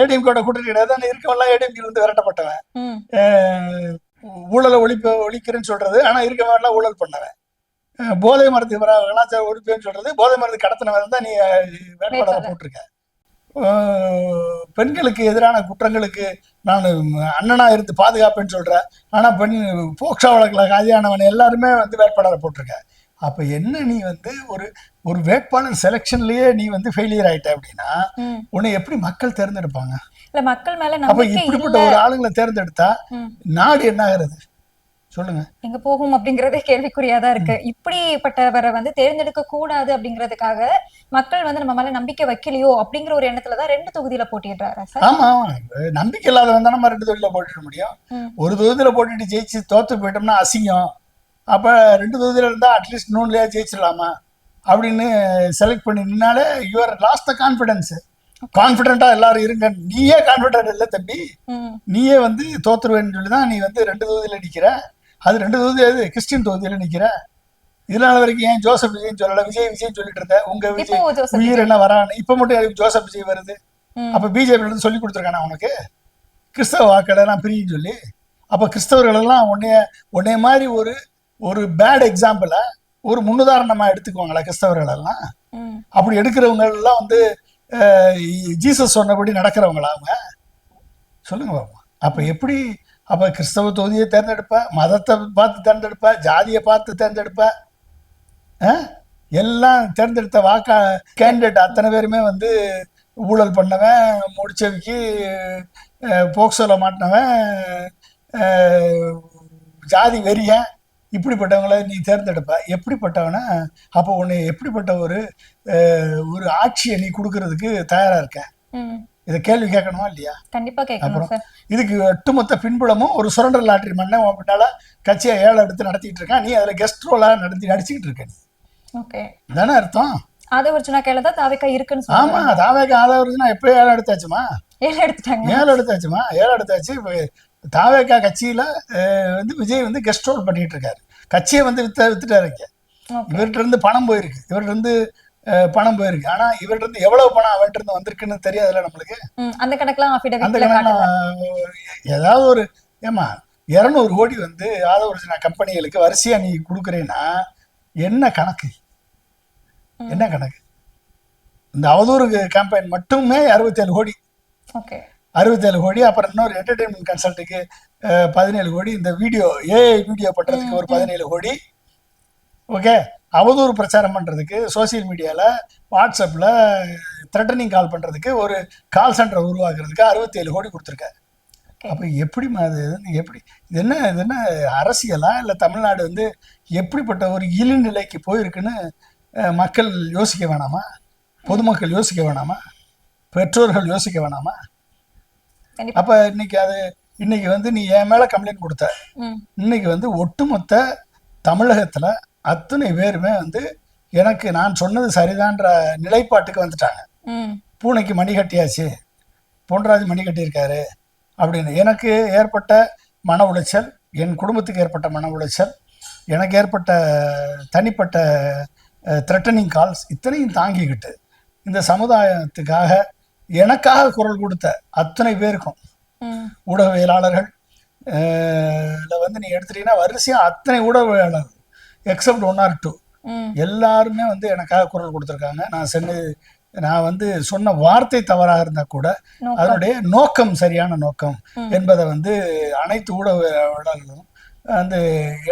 Speaker 2: ஏடிஎம்கோட கூட்டணி கிடையாது, ஆனா இருக்கவெல்லாம் ஏடிஎம்கே வந்து விரட்டப்பட்டவன்.
Speaker 1: ம்.
Speaker 2: ஊழலை ஒழிக்கிறேன்னு சொல்றது, ஆனா இருக்கவெல்லாம் ஊழல் பண்ணவன். போதை மருந்து கலாச்சார ஒழிப்புன்னு சொல்றது, போதை மருந்து கடத்தினவன் தான் நீ வேட்பாளரை போட்டிருக்க. பெண்களுக்கு எதிரான குற்றங்களுக்கு நான் அண்ணனா இருந்து பாதுகாப்பேன்னு சொல்றேன், ஆனா போக்சோ வழக்கில் காதியானவன் எல்லாருமே வந்து வேட்பாளரை போட்டிருக்க. அப்ப என்ன நீ வந்து ஒரு வேட்பாளர் செலெக்ஷன்லயே நீ வந்து ஃபெயிலியர் ஆயிட்ட அப்படின்னா உன்னை எப்படி மக்கள் தேர்ந்தெடுப்பாங்க?
Speaker 1: இல்ல மக்கள் மேல
Speaker 2: அப்ப
Speaker 1: நம்பிக்கை
Speaker 2: இப்படிப்பட்ட
Speaker 1: இல்ல.
Speaker 2: ஒரு ஆளுங்களை தேர்ந்தெடுத்தா நாடு என்ன ஆகுறது சொல்லுங்க?
Speaker 1: எங்க போகும் அப்படிங்கறதே கேள்விக்குறியாதான் இருக்கு. இப்படிப்பட்டவரை வந்து தேர்ந்தெடுக்க கூடாது அப்படிங்கிறதுக்காக மக்கள் வந்து நம்ம மேல நம்பிக்கை வைக்கலையோ அப்படிங்கிற ஒரு எண்ணத்துலதான் 2 தொகுதியில போட்டிடுறாரா சார்?
Speaker 2: ஆமா, நம்பிக்கை இல்லாதவன் தானே நம்ம 2 தொகுதியில போட்டிட முடியும். ஒரு தொகுதியில போட்டுட்டு ஜெயிச்சு தோத்து போயிட்டோம்னா அசிங்கம். அப்ப 2 தொகுதியில இருந்தா அட்லீஸ்ட் 3லயா ஜெயிச்சிடலாமா அப்படின்னு செலக்ட் பண்ணி நின்னாலே யுவர் லாஸ்ட் த கான்பிடன்ஸ். கான்பிடண்டா எல்லாரும் இருங்க. நீயே கான்பிடன்ட் இல்ல தம்பி, நீயே வந்து தோத்துருவேன்னு சொல்லிதான் நீ வந்து 2 தொகுதியில நிக்கிற. அது 2 தொகுதி கிறிஸ்டின் தொகுதியில நிக்கிற. இதனால வரைக்கும் ஏன் ஜோசப் விஜய் சொல்லல? விஜய் சொல்லிட்டு இருந்த உங்க விஜய் உயிர் என்ன வரான்னு. இப்ப மட்டும் ஜோசப் விஜய் வருது. அப்ப பிஜேபி இருந்து சொல்லி கொடுத்துருக்கானா உனக்கு கிறிஸ்தவ வாக்கெல்லாம் பிரின்னு சொல்லி? அப்ப கிறிஸ்தவர்கள் எல்லாம் உன்னைய மாதிரி ஒரு பேட் எக்ஸாம்பிள ஒரு முன்னுதாரணமா எடுத்துக்குவாங்களா கிறிஸ்தவர்கள் எல்லாம்? அப்படி எடுக்கிறவங்க எல்லாம் வந்து ஜீசஸ் சொன்னபடி நடக்கிறவங்களா அவங்க? சொல்லுங்க பாப்பா. அப்ப எப்படி? அப்ப கிறிஸ்தவ தொகுதியை தேர்ந்தெடுப்ப, மதத்தை பார்த்து தேர்ந்தெடுப்ப, ஜாதியை பார்த்து தேர்ந்தெடுப்ப, எல்லாம் தேர்ந்தெடுத்த கேண்டிடேட் அத்தனை பேருமே வந்து ஊழல் பண்ணவன், முடிச்சவைக்கு போக்சோல மாட்டினவன், ஜாதி வெறியன், இப்படிப்பட்டவங்களை நீ தேர்ந்தெடுப்ப. எப்படிப்பட்டவன? அப்போ உன்னை எப்படிப்பட்ட ஒரு ஆட்சியை நீ கொடுக்கறதுக்கு தயாரா இருக்க? இதை கேள்வி கேட்கணுமா இல்லையா?
Speaker 1: கண்டிப்பா கேட்கணும் சார்.
Speaker 2: இதுக்கு ஒட்டுமொத்த பின்புலமும் ஒரு சுரண்டல் லாட்டரி மண்ணை பின்னால கட்சியை 7 எடுத்து நடத்திட்டு இருக்கான். நீ அதுல கெஸ்ட் ரோலா நடிச்சுக்கிட்டு இருக்க.
Speaker 1: ஓகே,
Speaker 2: தானே அர்த்தம்?
Speaker 1: ஆதவர்ஜுனா கையில தான் தாவேக்கா இருக்குன்னு சொல்றாங்க.
Speaker 2: ஆமா, தாவேக்கா ஆதவர்ஜுனா எப்போ 7 எடுத்தாச்சுமா?
Speaker 1: 7 எடுத்துட்டாங்க.
Speaker 2: 7 எடுத்தாச்சு. இப்போ தாவேக்கா கட்சியில வந்து விஜய் வந்து கெஸ்ட் ரோல் பண்ணிட்டு இருக்காரு. கட்சியை வந்து வித்துட்டாரு. இவர்கிட்ட இருந்து பணம் போயிருக்கு. ஆனா இவர்கிட்ட இருந்து எவ்வளவு பணம் அவர்கிட்ட இருந்து வந்திருக்குன்னு தெரியாதுல்ல நம்மளுக்கு.
Speaker 1: அந்த கணக்கெல்லாம்
Speaker 2: ஏதாவது ஏமா 200 கோடி வந்து ஆதவர்ஜுனா கம்பெனிகளுக்கு வரிசையா நீ கொடுக்குறேன்னா என்ன கணக்கு? இந்த அவதூறு கேம்பெயின் மட்டுமே 67 கோடி. 67 கோடி. அப்புறம் இன்னொரு என்டர்டைன்மெண்ட் கன்சல்ட்டுக்கு 17 கோடி. இந்த ஏஐ வீடியோ பண்றதுக்கு ஒரு 17 கோடி. ஓகே, அவதூறு பிரச்சாரம் பண்றதுக்கு சோசியல் மீடியால வாட்ஸ்அப்ல த்ரெட்டனிங் கால் பண்றதுக்கு ஒரு கால் சென்டர் உருவாக்குறதுக்கு 67 கோடி கொடுத்துருக்காரு. அப்ப எப்படிமா அது? எப்படி இது என்ன அரசியலா இல்ல தமிழ்நாடு வந்து எப்படிப்பட்ட ஒரு இழிநிலைக்கு போயிருக்குன்னு மக்கள் யோசிக்க வேணாமா? பொதுமக்கள் யோசிக்க வேணாமா? பெற்றோர்கள் யோசிக்க வேணாமா? அப்ப இன்னைக்கு வந்து நீ என் மேல கம்ப்ளைண்ட் கொடுத்த, இன்னைக்கு வந்து ஒட்டுமொத்த தமிழகத்துல அத்தனை பேருமே வந்து எனக்கு நான் சொன்னது சரிதான்ற நிலைப்பாட்டுக்கு வந்துட்டாங்க. பூனைக்கு மணி கட்டியாச்சு, பொன்ராஜ் மணி கட்டியிருக்காரு அப்படின்னு. எனக்கு ஏற்பட்ட மன உளைச்சல், என் குடும்பத்துக்கு ஏற்பட்ட மன உளைச்சல், எனக்கு ஏற்பட்ட தனிப்பட்ட த்ரெட்டனிங் கால்ஸ் இத்தனையும் தாங்கிக்கிட்டு இந்த சமுதாயத்துக்காக எனக்காக குரல் கொடுத்த அத்தனை பேருக்கும், ஊடகவியலாளர்கள் வந்து நீ எடுத்துட்டீங்கன்னா வரிசையா அத்தனை ஊடகவியலாளர்கள் எக்ஸப்ட் 1 or 2 எல்லாருமே வந்து எனக்காக குரல் கொடுத்துருக்காங்க. நான் வந்து சொன்ன வார்த்தை தவறாக இருந்தா கூட அதனுடைய நோக்கம் சரியான நோக்கம் என்பதை வந்து அனைத்து ஊடகவியலாளர்களும் வந்து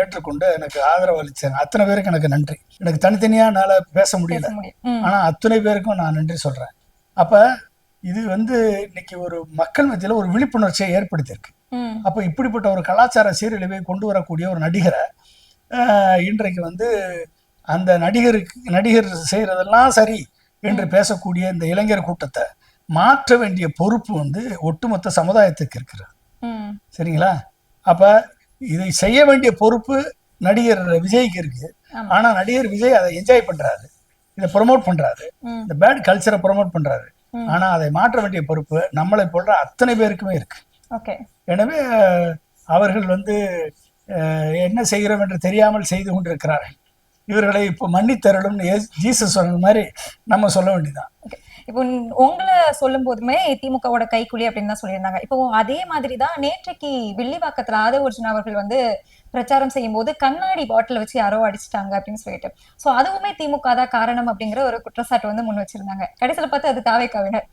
Speaker 2: ஏற்றுக்கொண்டு எனக்கு ஆதரவு அளிச்சாங்க. அத்தனை பேருக்கு எனக்கு நன்றி. எனக்கு தனித்தனியா என்னால பேச முடியல, ஆனா அத்தனை பேருக்கும் நான் நன்றி சொல்றேன். அப்ப இது வந்து இன்னைக்கு ஒரு மக்கள் மத்தியில ஒரு விழிப்புணர்ச்சியை ஏற்படுத்தியிருக்கு. அப்ப இப்படிப்பட்ட ஒரு கலாச்சார சீரழிவை கொண்டு வரக்கூடிய ஒரு நடிகரை இன்றைக்கு வந்து அந்த நடிகர் செய்யறதெல்லாம் சரி என்று பேசக்கூடிய இந்த இளைஞர் கூட்டத்தை மாற்ற வேண்டிய பொறுப்பு வந்து ஒட்டுமொத்த சமுதாயத்துக்கு இருக்கிறது. சரிங்களா? அப்ப இதை செய்ய வேண்டிய பொறுப்பு நடிகர் விஜய்க்கு இருக்கு. ஆனா நடிகர் விஜய் அதை என்ஜாய் பண்றாரு, இதை ப்ரொமோட் பண்றாரு, இந்த பேட் கல்ச்சரை ப்ரொமோட் பண்றாரு. ஆனா அதை மாற்ற வேண்டிய பொறுப்பு நம்மளை போன்ற அத்தனை பேருக்குமே இருக்கு. எனவே அவர்கள் வந்து என்ன செய்கிறோம் என்று தெரியாமல் செய்து கொண்டிருக்கிறார்கள். இவர்களை இப்போ மன்னித்தருளும் ஜீசஸ் சொன்ன மாதிரி நம்ம சொல்ல வேண்டியதான்.
Speaker 1: இப்போ உங்களை சொல்லும் போதுமே திமுகவோட கைக்குலி அப்படின்னு தான் சொல்லியிருந்தாங்க. இப்போ அதே மாதிரிதான் நேற்றைக்கு வில்லிவாக்கத்துல ஆதவர்ஜுனா அவர்கள் வந்து பிரச்சாரம் செய்யும் போது கண்ணாடி பாட்டில் வச்சு யாரோ அடிச்சிட்டாங்க அப்படின்னு சொல்லிட்டு, சோ அதுவுமே திமுக தான் காரணம் அப்படிங்கிற ஒரு குற்றச்சாட்டு வந்து முன் வச்சிருந்தாங்க. கடைசியில பார்த்து அது தாவேக்காவினர்.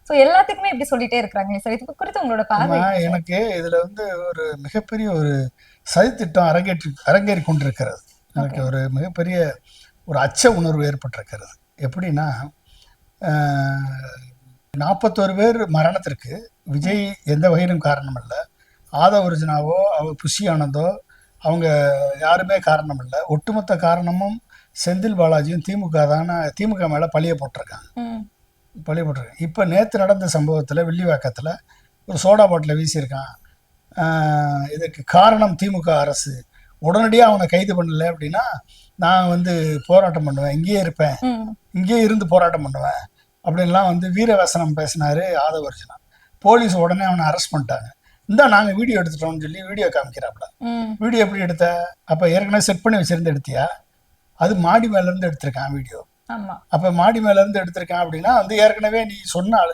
Speaker 1: சோ எல்லாத்துக்குமே இப்படி சொல்லிட்டே இருக்கிறாங்க சார். இது குறித்து உங்களோட பார்வை?
Speaker 2: எனக்கு இதுல வந்து ஒரு மிகப்பெரிய ஒரு சதித்திட்டம் அரங்கேறி கொண்டிருக்கிறது. எனக்கு ஒரு மிகப்பெரிய ஒரு அச்ச உணர்வு ஏற்பட்டிருக்கிறது. எப்படின்னா 41 பேர் மரணத்திற்கு விஜய் எந்த வகையிலும் காரணம் இல்லை, ஆதவர்ஜுனாவோ புஷி ஆனந்தோ அவங்க யாருமே காரணம் இல்லை. ஒட்டுமொத்த காரணமும் செந்தில் பாலாஜியும் திமுக மேல பழிய போட்டிருக்காங்க. இப்போ நேற்று நடந்த சம்பவத்தில் வில்லிவாக்கத்தில் ஒரு சோடா பாட்டில் வீசியிருக்கான். இதுக்கு காரணம் திமுக அரசு. உடனடியாக அவனை கைது பண்ணல அப்படின்னா நான் வந்து போராட்டம் பண்ணுவேன், இங்கேயே இருப்பேன், இங்கேயே இருந்து போராட்டம் பண்ணுவேன் அப்படின்லாம் வந்து வீரவசனம் பேசினாரு ஆதவர்ஜுனா. போலீஸ் உடனே அவனை அரெஸ்ட் பண்ணிட்டாங்க. நாங்கள் வீடியோ எடுத்துட்டோம்னு சொல்லி வீடியோ காமிக்கிறாப்புல. வீடியோ எப்படி எடுத்த? அப்போ ஏற்கனவே செட் பண்ணி வச்சிருந்து எடுத்தியா? அது மாடி மேலேருந்து எடுத்திருக்கான் வீடியோ. அப்போ மாடி மேலேருந்து எடுத்திருக்கான் அப்படின்னா வந்து ஏற்கனவே நீ சொன்னால்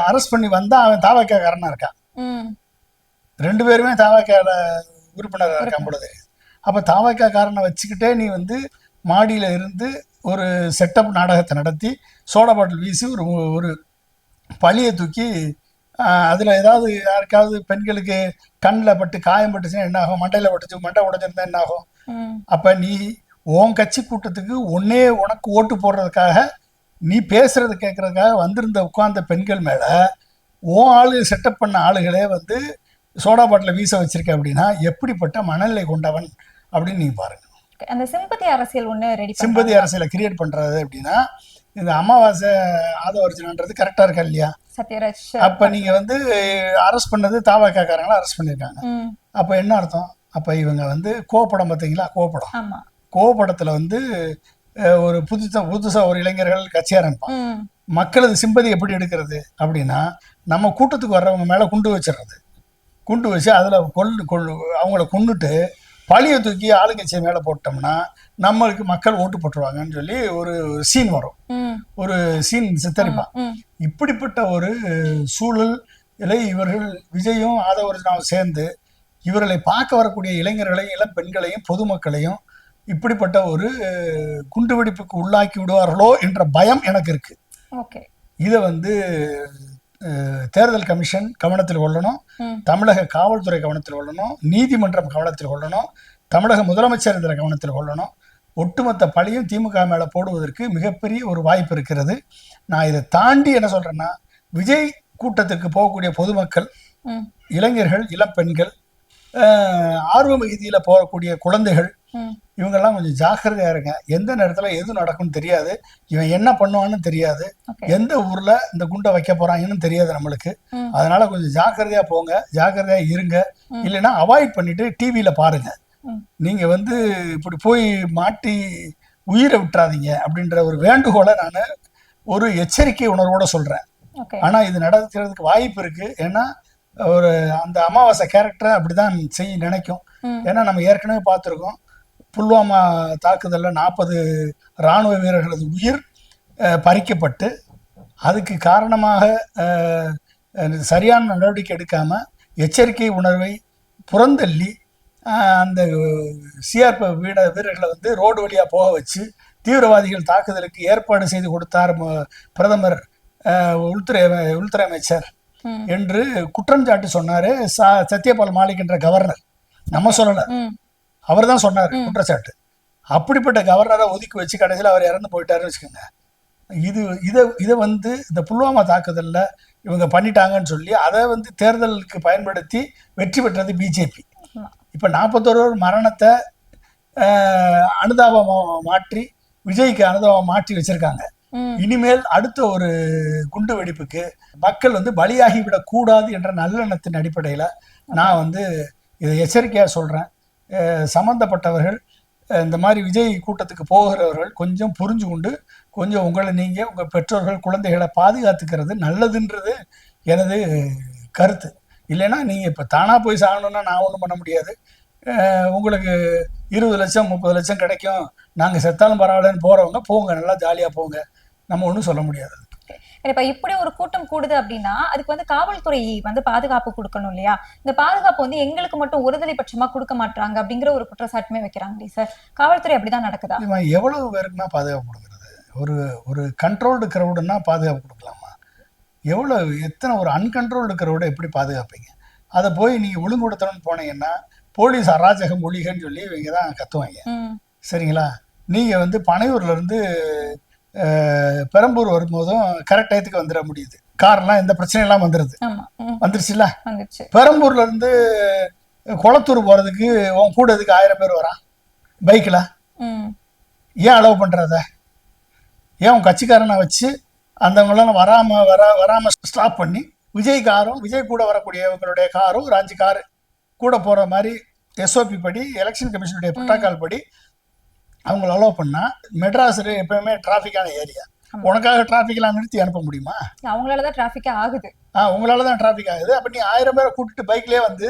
Speaker 2: அரெஸ்ட் பண்ணி வந்தா அவன் தாவக்கா காரனா இருக்கான். 2 பேருமே தாவக்கால உறுப்பினராக இருக்கான் பொழுது. அப்போ தாவக்கா காரனை வச்சுக்கிட்டே நீ வந்து மாடியில் இருந்து ஒரு செட்டப் நாடகத்தை நடத்தி சோடா பாட்டில் வீசி ஒரு பழியை தூக்கி அதில் ஏதாவது யாருக்காவது பெண்களுக்கு கண்ணில் பட்டு காயம் பட்டுச்சுன்னா என்ன ஆகும்? மண்டையில் பட்டுச்சு, மண்டை உடைஞ்சிருந்தா என்ன ஆகும்? அப்போ நீ உன் கட்சி கூட்டத்துக்கு உனக்கு ஓட்டு போடுறதுக்காக நீ பேசுறது கேட்கறதுக்காக வந்திருந்த உட்கார்ந்த பெண்கள் மேலே உன் ஆளு செட்டப் பண்ண ஆளுகளே வந்து சோடா பாட்டில் வீச வச்சிருக்க அப்படின்னா எப்படிப்பட்ட மனநிலை கொண்டவன் அப்படின்னு நீங்க பாருங்க.
Speaker 1: அந்த சிம்பதி அரசியல்
Speaker 2: சிம்பதி அரசியலை கிரியேட் பண்றது அப்படின்னா இந்த அமாவாசை ஆதவர்ஜுனான்றது கரெக்டா இருக்கா இல்லையா?
Speaker 1: சத்யராஜ்
Speaker 2: அப்ப நீங்க வந்து அரெஸ்ட் பண்ணது தாவக்காரங்களை அரெஸ்ட் பண்ணிருக்காங்க. அப்ப என்ன அர்த்தம்? அப்ப இவங்க வந்து கோபப்படம் பார்த்தீங்களா? கோபப்படத்துல வந்து ஒரு புதுசா ஒரு இளைஞர்கள் கட்சி ஆரம்பிப்பான். மக்களது சிம்பதி எப்படி எடுக்கிறது அப்படின்னா நம்ம கூட்டத்துக்கு வர்றவங்க மேல குண்டு வச்சு அதுல அவங்கள கொண்டுட்டு பழியை தூக்கி ஆளுங்கட்சியை மேல போட்டோம்னா நம்மளுக்கு மக்கள் ஓட்டு போட்டுருவாங்கன்னு சொல்லி ஒரு சீன் வரும், ஒரு சீன் சித்தரிப்பான். இப்படிப்பட்ட ஒரு சூழல் இவர்கள் விஜயும் ஆதவர்ஜுனாவும் சேர்ந்து இவர்களை பார்க்க வரக்கூடிய இளைஞர்களையும் இளம் பெண்களையும் பொதுமக்களையும் இப்படிப்பட்ட ஒரு குண்டுவெடிப்புக்கு உள்ளாக்கி விடுவார்களோ என்ற பயம் எனக்கு இருக்கு. இதை வந்து தேர்தல் கமிஷன் கவனத்தில் கொள்ளணும், தமிழக காவல்துறை கவனத்தில் கொள்ளணும், நீதிமன்றம் கவனத்தில் கொள்ளணும், தமிழக முதலமைச்சர் இதில் கவனத்தில் கொள்ளணும். ஒட்டுமொத்த பழியும் திமுக மேல போடுவதற்கு மிகப்பெரிய ஒரு வாய்ப்பு இருக்கிறது. நான் இதை தாண்டி என்ன சொல்றேன்னா, விஜய் கூட்டத்துக்கு போகக்கூடிய பொதுமக்கள், இளைஞர்கள், இளம் பெண்கள், ஆர்வ மிகுதியில போகக்கூடிய குழந்தைகள், இவங்கெல்லாம் கொஞ்சம் ஜாக்கிரதையா இருங்க. எந்த நேரத்துல எது நடக்கும்னு தெரியாது, இவன் என்ன பண்ணுவான்னு தெரியாது, எந்த ஊர்ல இந்த குண்டை வைக்க போறாங்கன்னு தெரியாது நம்மளுக்கு. அதனால கொஞ்சம் ஜாக்கிரதையா போங்க, ஜாக்கிரதையா இருங்க. இல்லைன்னா அவாய்ட் பண்ணிட்டு டிவியில பாருங்க. நீங்க வந்து இப்படி போய் மாட்டி உயிரை விட்டுறாதீங்க அப்படின்ற ஒரு வேண்டுகோளை நான் ஒரு எச்சரிக்கை உணர்வோட சொல்றேன். ஆனா இது நடக்கிறதுக்கு வாய்ப்பு இருக்கு. ஏன்னா ஒரு அந்த அமாவாசை கேரக்டரை அப்படிதான் நினைக்கும். ஏன்னா நம்ம ஏற்கனவே பார்த்துருக்கோம், புல்வாமா தாக்குதல்ல 40 இராணுவ வீரர்களது உயிர் பறிக்கப்பட்டு அதுக்கு காரணமாக சரியான நடவடிக்கை எடுக்காம எச்சரிக்கை உணர்வை புறந்தள்ளி அந்த சிஆர்பிஎஃப் வீரர்களை வந்து ரோடு வழியா போக வச்சு தீவிரவாதிகள் தாக்குதலுக்கு ஏற்பாடு செய்து கொடுத்தார் பிரதமர், உள்துறை அமைச்சர் என்று குற்றம் சாட்டி சொன்னாரு சத்யபால் மாலிக் என்ற கவர்னர். நம்ம சொல்லல, அவர் தான் சொன்னார் குற்றச்சாட்டு. அப்படிப்பட்ட கவர்னரை ஒதுக்கி வச்சு கடைசியில் அவர் இறந்து போயிட்டாருன்னு வச்சுக்கோங்க. இதை வந்து இந்த புல்வாமா தாக்குதல்ல இவங்க பண்ணிட்டாங்கன்னு சொல்லி அதை வந்து தேர்தலுக்கு பயன்படுத்தி வெற்றி பெற்றது பிஜேபி. இப்ப 41 மரணத்தை அனுதாபமா மாற்றி விஜய்க்கு அனுதாபம் மாற்றி வச்சிருக்காங்க. இனிமேல் அடுத்த ஒரு குண்டு வெடிப்புக்கு மக்கள் வந்து பலியாகி விடக் கூடாது என்ற நல்லெண்ணத்தின் அடிப்படையில நான் வந்து இதை எச்சரிக்கையா சொல்றேன். சம்பந்தப்பட்டவர்கள், இந்த மாதிரி விஜய் கூட்டத்துக்கு போகிறவர்கள் கொஞ்சம் புரிஞ்சு கொண்டு கொஞ்சம் உங்களை நீங்க உங்க பெற்றோர்கள் குழந்தைகளை பாதுகாத்துக்கிறது நல்லதுன்றது எனது கருத்து. இல்லைன்னா நீங்க இப்ப தானா போய் சாகணும்னா நான் ஒன்றும் பண்ண முடியாது. உங்களுக்கு 20 லட்சம் 30 லட்சம் கிடைக்கும், நாங்கள் செத்தாலும் பரவாயில்லன்னு போகிறவங்க போங்க, நல்லா ஜாலியாக போங்க, நம்ம ஒன்றும் சொல்ல முடியாது.
Speaker 1: இப்ப இப்படி ஒரு கூட்டம் கூடுது அப்படின்னா அதுக்கு வந்து காவல்துறை வந்து பாதுகாப்பு கொடுக்கணும் இல்லையா? இந்த பாதுகாப்பு வந்து எங்களுக்கு மட்டும் ஒருதலை பட்சமா கொடுக்க மாட்டாங்க அப்படிங்கிற ஒரு குற்றச்சாட்டுமே வைக்கிறாங்களே சார், காவல்துறை அப்படிதான் நடக்குதா?
Speaker 2: எவ்வளவு பேருக்குன்னா பாதுகாப்பு கொடுக்குறது? ஒரு ஒரு கண்ட்ரோல்டு க்ரௌடுன்னா பாதுகாப்பு கொடுக்கலாமா? எத்தனை ஒரு அன்கண்ட்ரோல்டு க்ரௌடை எப்படி பாதுகாப்பீங்க? அதை போய் நீங்கள் ஒழுங்குபடுத்தணும்னு போனீங்கன்னா போலீஸ் அராஜகம் ஒழிகன்னு சொல்லி இவங்க தான் கத்துவாங்க. சரிங்களா? நீங்கள் வந்து பனையூர்லேருந்து பெரம்பூர் வரும்போதும் கரெக்ட் டயத்துக்கு வந்துட முடியுது, கார்லாம் எந்த பிரச்சனையும் இல்லாமல் வந்துருச்சுல்ல. பெரம்பூர்ல இருந்து குளத்தூர் போறதுக்கு உன் கூட இதுக்கு 1000 பேர் வரான் பைக்கில், ஏன் அலோவ் பண்றத? ஏன் உன் கட்சிக்காரனை வச்சு அந்தவங்களாம் வராம ஸ்டாப் பண்ணி விஜய் காரும் விஜய் கூட வரக்கூடியவங்களுடைய காரும் ஒரு 5 காரு கூட போற மாதிரி எஸ்ஓபி படி எலெக்ஷன் கமிஷனுடைய புரோட்டோகால் படி அவங்களை அலோவ் பண்ணா, மெட்ராஸ் எப்பவுமே டிராஃபிக்கான ஏரியா, உனக்காக டிராஃபிக்லாம் நிறுத்தி அனுப்ப முடியுமா?
Speaker 1: அவங்களாலதான் டிராஃபிக் ஆகுது.
Speaker 2: உங்களாலதான் டிராஃபிக் ஆகுது. அப்ப நீ 1000 பேரை கூட்டிட்டு பைக்லயே வந்து,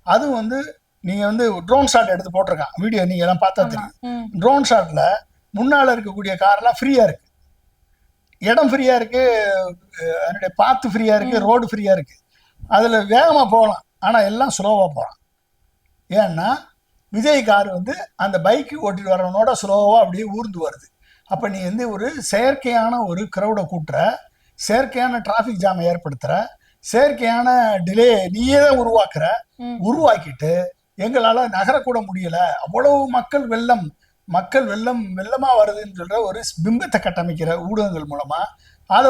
Speaker 2: அதுவும் வந்து நீங்க வந்து ட்ரோன் ஷாட் எடுத்து போட்டிருக்கான் வீடியோ, நீங்க எல்லாம் பார்த்தா தெரியும். ட்ரோன் ஷாட்ல முன்னால இருக்கக்கூடிய கார்லாம் ஃப்ரீயா இருக்கு, இடம் ஃப்ரீயா இருக்கு, அதனுடைய பாத்து ஃப்ரீயா இருக்கு, ரோடு ஃப்ரீயா இருக்கு, அதுல வேகமா போகலாம். ஆனா எல்லாம் ஸ்லோவா போறான். ஏன்னா விஜய் கார் வந்து அந்த பைக்கு ஓட்டிட்டு வரவனோட ஸ்லோவா அப்படியே ஊர்ந்து வருது. அப்ப நீ வந்து ஒரு செயற்கையான ஒரு கிரௌடை கூட்டுற, செயற்கையான டிராஃபிக் ஜாமை ஏற்படுத்துற, செயற்கையான டிலே நீயே தான் உருவாக்கிட்டு எங்களால நகரக்கூட முடியல, அவ்வளவு மக்கள் வெள்ளமா வருதுன்னு சொல்ற ஒரு பிம்பத்தை கட்டமைக்கிற ஊடகங்கள் மூலமா,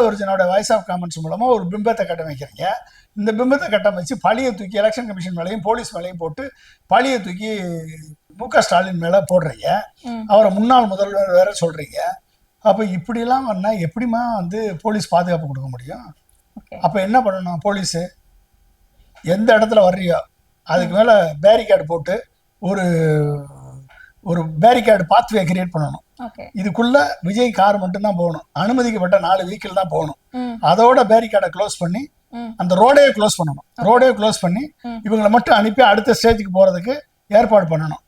Speaker 2: ஒரிஜினோட வாய்ஸ் ஆஃப் காமெண்ட்ஸ் மூலமா ஒரு பிம்பத்தை கட்டமைக்கிறீங்க. இந்த பிம்பத்தை கட்டமைச்சு பழியை தூக்கி எலெக்ஷன் கமிஷன் மேலையும் போலீஸ் மேலையும் போட்டு பழியை தூக்கி மு.க. ஸ்டாலின் மேல போடுறீங்க, அவரை முன்னாள் முதல்வர் வேற சொல்றீங்க. அப்ப இப்படி எல்லாம் வந்தா எப்படிமா வந்து போலீஸ் பாதுகாப்பு கொடுக்க முடியும்? அப்ப என்ன பண்ணணும்? போலீஸ் எந்த இடத்துல வர்றியோ அதுக்கு மேல பேரிகேடு போட்டு ஒரு பேரிகேடு பாத்வே கிரியேட் பண்ணணும். இதுக்குள்ள விஜய் கார் மட்டும் தான் போகணும், அனுமதிக்கப்பட்ட 4 வெஹிக்கிள் தான் போகணும். அதோட பேரிகேடை க்ளோஸ் பண்ணி அந்த ரோடே க்ளோஸ் பண்ணணும். ரோடே க்ளோஸ் பண்ணி இவங்களை மட்டும் அனுப்பி அடுத்த ஸ்டேஜுக்கு போறதுக்கு ஏற்பாடு பண்ணணும்.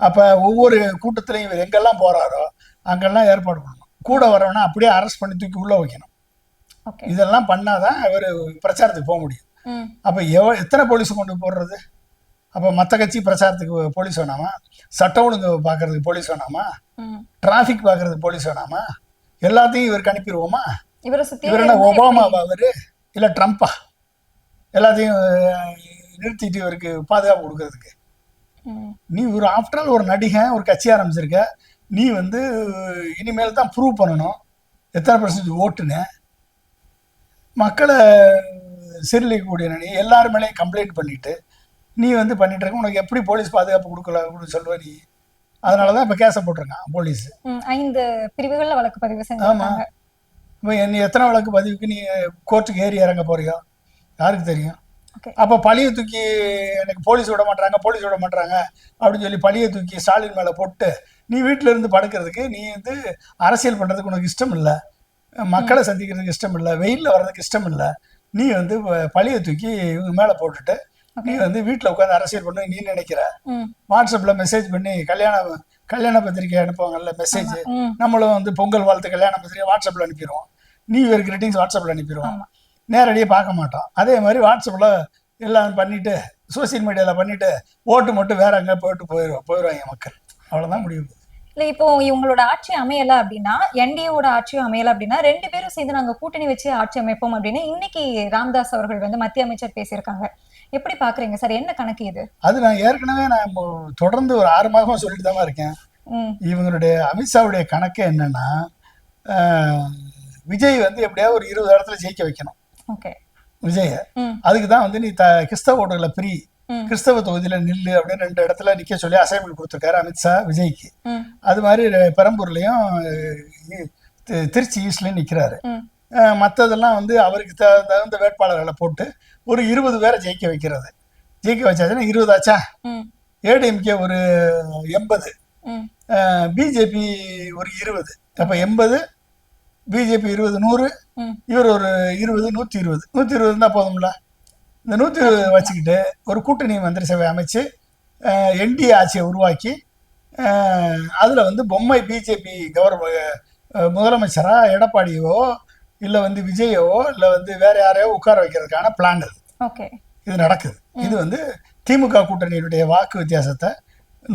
Speaker 2: அப்ப ஒவ்வொரு கூட்டத்திலையும் இவர் எங்கெல்லாம் போறாரோ அங்கெல்லாம் ஏற்பாடு பண்ணணும். கூட வரவனா அப்படியே அரெஸ்ட் பண்ணி தூக்கி உள்ள வைக்கணும். இதெல்லாம் பண்ணாதான் இவர் பிரச்சாரத்துக்கு போக முடியும். அப்ப எத்தனை போலீஸ் கொண்டு போடுறது? அப்ப மற்ற கட்சி பிரச்சாரத்துக்கு போலீஸ் வேணாமா? சட்டம் ஒழுங்கு பாக்குறதுக்கு போலீஸ் வேணாமா? டிராபிக் பாக்குறதுக்கு போலீஸ் வேணாமா? எல்லாத்தையும் இவருக்கு அனுப்பிடுவோமா? இவர் என்ன ஒபாமாவா அவரு, இல்ல ட்ரம்பா? எல்லாத்தையும் நிறுத்திட்டு இவருக்கு பாதுகாப்பு கொடுக்கறதுக்கு? நீ ஒரு ஆஃப்டர் ஆல் ஒரு நடிகை, ஒரு கட்சி ஆரம்பிச்சிருக்க, நீ வந்து இனிமேல் தான் ப்ரூவ் பண்ணணும் எத்தனை % ஓட்டுன்னு. மக்களை சீரழிக்கக்கூடிய நீ எல்லாரு மேலேயும் கம்ப்ளைண்ட் பண்ணிட்டு நீ வந்து பண்ணிட்டு இருக்க, உனக்கு எப்படி போலீஸ் பாதுகாப்பு கொடுக்கல அப்படின்னு சொல்லுவ நீ? அதனாலதான் இப்ப கேஸ போட்டிருக்கான் போலீஸ்.
Speaker 1: 5 பிரிவுகள்ல வழக்கு பதிவு செஞ்சாங்க.
Speaker 2: ஆமா, நீ எத்தனை வழக்கு பதிவுக்கு நீ கோர்ட்டுக்கு ஏறி இறங்க போறியோ யாருக்கு தெரியும்? அப்ப பழிய தூக்கி எனக்கு போலீஸ் விட மாட்டாங்க அப்படின்னு சொல்லி பழிய தூக்கி ஸ்டாலின் மேல போட்டு நீ வீட்டுல இருந்து படுக்கிறதுக்கு, நீ வந்து அரசியல் பண்றதுக்கு உனக்கு இஷ்டம் இல்லை, மக்களை சந்திக்கிறதுக்கு இஷ்டம் இல்லை, வெயில்ல வர்றதுக்கு இஷ்டம் இல்லை, நீ வந்து பழிய தூக்கி இவங்க மேல போட்டுட்டு நீ வந்து வீட்டுல உட்காந்து அரசியல் பண்ண நீ நினைக்கிற. வாட்ஸ்அப்ல மெசேஜ் பண்ணி கல்யாண பத்திரிகை அனுப்புவாங்கல்ல மெசேஜ், நம்மளும் வந்து பொங்கல் வாழ்த்து கல்யாண பத்திரிகை வாட்ஸ்அப்ல அனுப்பிடுவோம், நியூ இயர் கிரீட்டிங்ஸ் வாட்ஸ்அப்ல அனுப்பிடுவோம், நேரடியாக பார்க்க மாட்டோம். அதே மாதிரி வாட்ஸ்அப்ல எல்லாம் பண்ணிட்டு சோசியல் மீடியால பண்ணிட்டு ஓட்டு மட்டும் வேற அங்கே போயிடுவாங்க மக்கள். அவ்வளவுதான் முடிவு.
Speaker 1: இல்ல இப்போ இவங்களோட ஆட்சி அமையல அப்படின்னா, என்டிஏவோட ஆட்சியும் அமையல அப்படின்னா 2 பேரும் சேர்ந்து நாங்க கூட்டணி வச்சு ஆட்சி அமைப்போம் அப்படின்னு இன்னைக்கு ராமதாஸ் அவர்கள் வந்து மத்திய அமைச்சர் பேசியிருக்காங்க. எப்படி பாக்குறீங்க சார்? என்ன கணக்கு இது?
Speaker 2: அது நான் ஏற்கனவே தொடர்ந்து ஒரு 6 மாதமா சொல்லிட்டு தான் இருக்கேன். இவங்களுடைய அமித்ஷாவுடைய கணக்கு என்னன்னா, விஜய் வந்து எப்படியாவது ஒரு 20 இடத்துல ஜெயிக்க வைக்கணும் விஜய. அதுக்குதான் வந்து நீ கிறிஸ்தவ ஓட்டுகளை பிரி, கிறிஸ்தவ தொகுதியில நில்லு அப்படின்னு 2 இடத்துல நிக்க சொல்லி அசைன்மெண்ட் கொடுத்துருக்காரு அமித்ஷா விஜய்க்கு. அது மாதிரி பெரம்பூர்லயும் திருச்சி ஈஸ்ட்லயும் நிக்கிறாரு. மற்றதெல்லாம் வந்து அவருக்கு தகுந்த வேட்பாளர்களை போட்டு ஒரு 20 பேரை ஜெயிக்க வைக்கிறது. ஜெயிக்க வச்சாச்சுன்னா 20 ஆச்சா? ஏடிஎம்கே ஒரு 80, பிஜேபி ஒரு 20, அப்ப 80, பிஜேபி 20, 100, இவர் ஒரு 20, 120 தான் போதும்ல. இந்த 120 வச்சுக்கிட்டு ஒரு கூட்டணி மந்திரி சபை அமைச்சு என்டிஏ ஆட்சியை உருவாக்கி அதில் வந்து பொம்மை பிஜேபி முதலமைச்சராக எடப்பாடியோ இல்லை வந்து விஜயவோ இல்லை வந்து வேற யாரையோ உட்கார வைக்கிறதுக்கான பிளான் இது.
Speaker 1: ஓகே.
Speaker 2: இது நடக்குது. இது வந்து திமுக கூட்டணியினுடைய வாக்கு வித்தியாசத்தை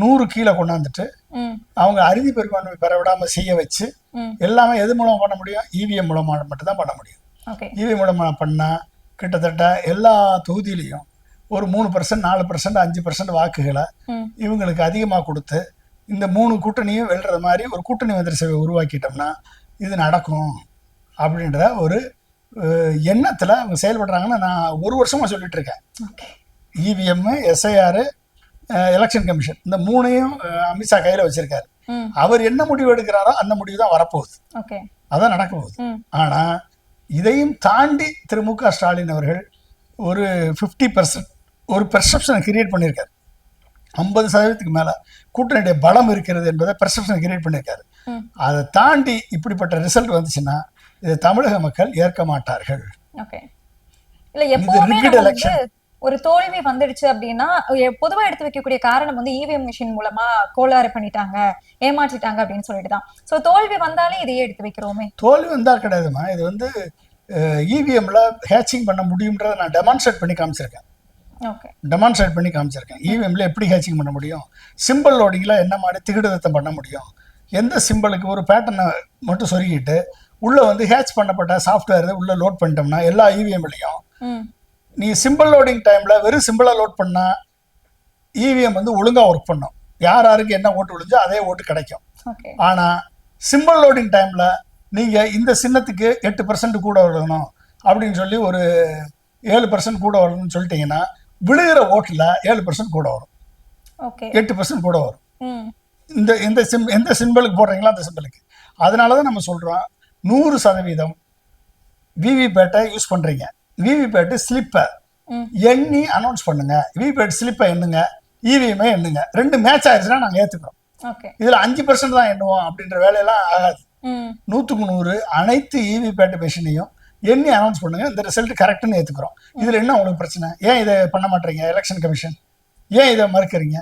Speaker 2: 100 கீழே கொண்டாந்துட்டு அவங்க அறுதி பெரும்பான்மை பெற விடாம செய்ய வச்சு எல்லாமே எது மூலமா பண்ண முடியும்? இவிஎம் மூலமா மட்டும்தான் பண்ண முடியும். இவிஎம் மூலமா பண்ணா கிட்டத்தட்ட எல்லா தொகுதியிலையும் ஒரு 3%, 4%, 5% வாக்குகளை இவங்களுக்கு அதிகமாக கொடுத்து இந்த 3 கூட்டணியும் வெல்றது மாதிரி ஒரு கூட்டணி மந்திரி சபையை உருவாக்கிட்டோம்னா இது நடக்கும் அப்படின்ற ஒரு எண்ணத்துல அவங்க செயல்படுறாங்கன்னு நான் 1 வருஷமா சொல்லிட்டு இருக்கேன். இவிஎம், எஸ்ஐஆர், எலெக்ஷன் கமிஷன் இந்த 3ஐயும் அமித்ஷா கையில வச்சிருக்காரு. அவர் என்ன முடிவு எடுக்கிறாரோ அந்த முடிவு தான் வரப்போகுது. அதான் நடக்க போகுது. ஆனா இதையும் தாண்டி திரு மு.க. ஸ்டாலின் அவர்கள் ஒரு 50% ஒரு பெர்செப்ஷனை கிரியேட் பண்ணியிருக்காரு. 50% மேல கூட்டணியுடைய பலம் இருக்கிறது என்பதை பெர்செப்ஷனை கிரியேட் பண்ணியிருக்காரு. அதை தாண்டி இப்படிப்பட்ட ரிசல்ட் வந்துச்சுன்னா இதை தமிழக மக்கள் ஏற்க மாட்டார்கள்.
Speaker 1: ஒரு தோல்வி வந்துடுச்சு அப்படின்னா பொதுவா எடுத்து வைக்கக்கூடிய காரணம் வந்து இவிஎம் மிஷின் மூலமா கோளாறு பண்ணிட்டாங்க, ஏமாற்றிட்டாங்க அப்படின்னு சொல்லிட்டு தான். சோ தோல்வி வந்தாலே இதையே எடுத்து வைக்கிறோமே.
Speaker 2: தோல்வி வந்தா கிடையாதுமா, இது வந்து இவிஎம்ல ஹேச்சிங் பண்ண முடியும்ன்றதை நான் டெமான்ஸ்ட்ரேட் பண்ணி காமிச்சிருக்கேன். இவிஎம்ல எப்படி ஹேச்சிங் பண்ண முடியும்? சிம்பிள் லோடிங்ல என்ன மாதிரி திகிடுதத்தை பண்ண முடியும்? எந்த சிம்பிளுக்கு ஒரு பேட்டர்னை மட்டும் சொருகிட்டு உள்ள வந்து ஹேச் பண்ணப்பட்ட சாஃப்ட்வேர் உள்ள லோட் பண்ணிட்டோம்னா எல்லா இவிஎம்லையும் நீ சிம்பிள் லோடிங் டைம்ல வெறும் சிம்பிளா லோட் பண்ணா இவிஎம் வந்து ஒழுங்கா ஒர்க் பண்ணும். யாருக்கு என்ன ஓட்டு விழுஞ்சோ அதே ஓட்டு கிடைக்கும். ஆனா சிம்பிள் லோடிங் டைம்ல நீங்க இந்த சின்னத்துக்கு 8% கூட வரணும் அப்படின்னு சொல்லி ஒரு 7% கூட வரணும்னு சொல்லிட்டீங்கன்னா விழுகிற ஓட்டுல 7% கூட வரும், 8% கூட வரும். எந்த சிம்பிளுக்கு போடுறீங்களோ அந்த சிம்பிளுக்கு. அதனாலதான் நம்ம சொல்றோம் 100% விவிபேட்டை யூஸ் பண்றீங்க. விவிபேட் ஸ்லிப்பை எண்ணி அனௌன்ஸ் பண்ணுங்க, விவிபேட் ஸ்லிப்பை எண்ணுங்க, இவிஎம்ஐ எண்ணுங்க. 2 மேட்ச் ஆயிடுச்சுன்னா நாங்க ஏத்துக்கிறோம். இதுல 5% தான் எண்ணுவோம் அப்படின்ற வேலையெல்லாம் ஆகாது. 100க்கு 100 அனைத்து இவிபேட் மெஷினையும் எண்ணி அனௌன்ஸ் பண்ணுங்க. இந்த ரிசல்ட் கரெக்ட்னு ஏத்துக்கிறோம். இதுல என்ன உங்களுக்கு பிரச்சனை? ஏன் இதை பண்ண மாட்டீங்க? எலெக்ஷன் கமிஷன் ஏன் இதை மறுக்கிறீங்க?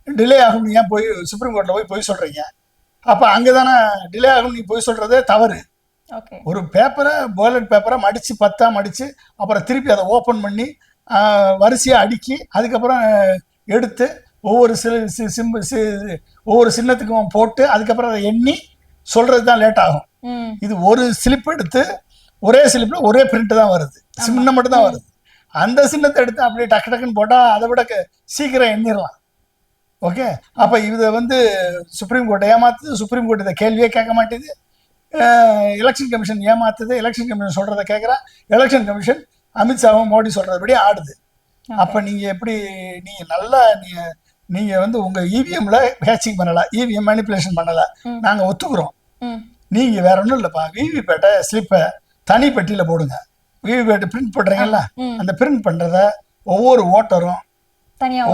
Speaker 2: டிலே ஆகும். ஏன் போய் சுப்ரீம் கோர்ட்ல போய் சொல்றீங்க? அப்ப அங்கதானே டிலே ஆகும். நீ போய் சொல்றதே தவறு. ஒரு பேப்பரை பேலட் பேப்பரை மடிச்சு 10ஆ மடிச்சு அப்புறம் திருப்பி அதை ஓப்பன் பண்ணி வரிசையா அடுக்கி அதுக்கப்புறம் எடுத்து ஒவ்வொரு சின்னத்துக்கும் போட்டு அதுக்கப்புறம் அதை எண்ணி சொல்றது தான் லேட் ஆகும். இது ஒரு ஸ்லிப் எடுத்து ஒரே ஸ்லிப்ல ஒரே பிரிண்ட் தான் வருது, சின்னம் மட்டும் தான் வருது. அந்த சின்னத்தை எடுத்து அப்படியே டக்கு டக்குன்னு போட்டா அதை விட சீக்கிரம் எண்ணிடலாம். ஓகே. அப்ப இதை வந்து சுப்ரீம் கோர்ட் ஏமாத்துது, சுப்ரீம் கோர்ட் இதை கேள்வியே கேட்க மாட்டேது. எலெக்ஷன் கமிஷன் ஏமாத்துது, எலெக்ஷன் கமிஷன் சொல்றதை கேட்குறா. எலெக்ஷன் கமிஷன் அமித்ஷாவும் மோடி சொல்றதுபடி ஆடுது. அப்ப நீங்க எப்படி நீங்க வந்து உங்க இவிஎம்ல ஹேச்சிங் பண்ணல, இவிஎம் மேனிபுலேஷன் பண்ணல, நாங்க ஒத்துக்குறோம். நீங்க வேற ஒன்றும் இல்லப்பா, விவிபேட்டை ஸ்லிப்பை தனி பெட்டியில போடுங்க. விவிபேட் பிரிண்ட் பண்றீங்கல்ல, அந்த பிரிண்ட் பண்றத ஒவ்வொரு ஓட்டரும்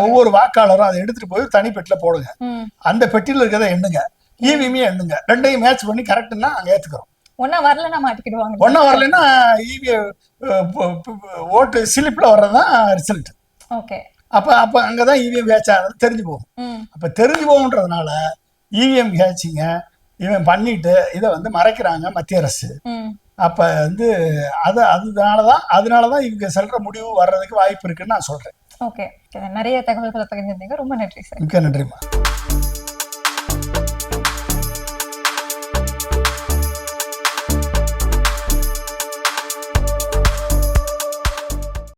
Speaker 2: ஒவ்வொரு வாக்காளரும் அதை எடுத்துட்டு போய் தனி பெட்டியில போடுங்க. அந்த பெட்டியில இருக்கிறத எண்ணுங்க, இவிஎம்ஏ எண்ணுங்க. 2ஐயும் மேட்ச் பண்ணி கரெக்ட்னா அங்க ஏத்துக்கிறோம்.
Speaker 1: ஒன்னா வரலன்னா மாட்டிக்கிடுவாங்க.
Speaker 2: ஒன்னா வரலன்னா ஓட்டு ஸ்லிப்ல வர்றதுதான் ரிசல்ட். அப்ப அங்கதான் இவிஎம் ஹேட்ச் ஆனது தெரிஞ்சு போகும். அப்ப தெரிஞ்சு போகுன்றதுனால இவிஎம் ஹேட்சிங்க இவன் பண்ணிட்டு இதை வந்து மறைக்கிறாங்க மத்திய அரசு. அப்ப வந்து அதனாலதான் இவங்க செல்ற முடிவு வர்றதுக்கு வாய்ப்பு இருக்குன்னு நான் சொல்றேன்.
Speaker 1: நிறைய தகவல்களை பகிர்ந்திருந்தீங்க. ரொம்ப நன்றி சார்.
Speaker 2: மிக்க நன்றிமா.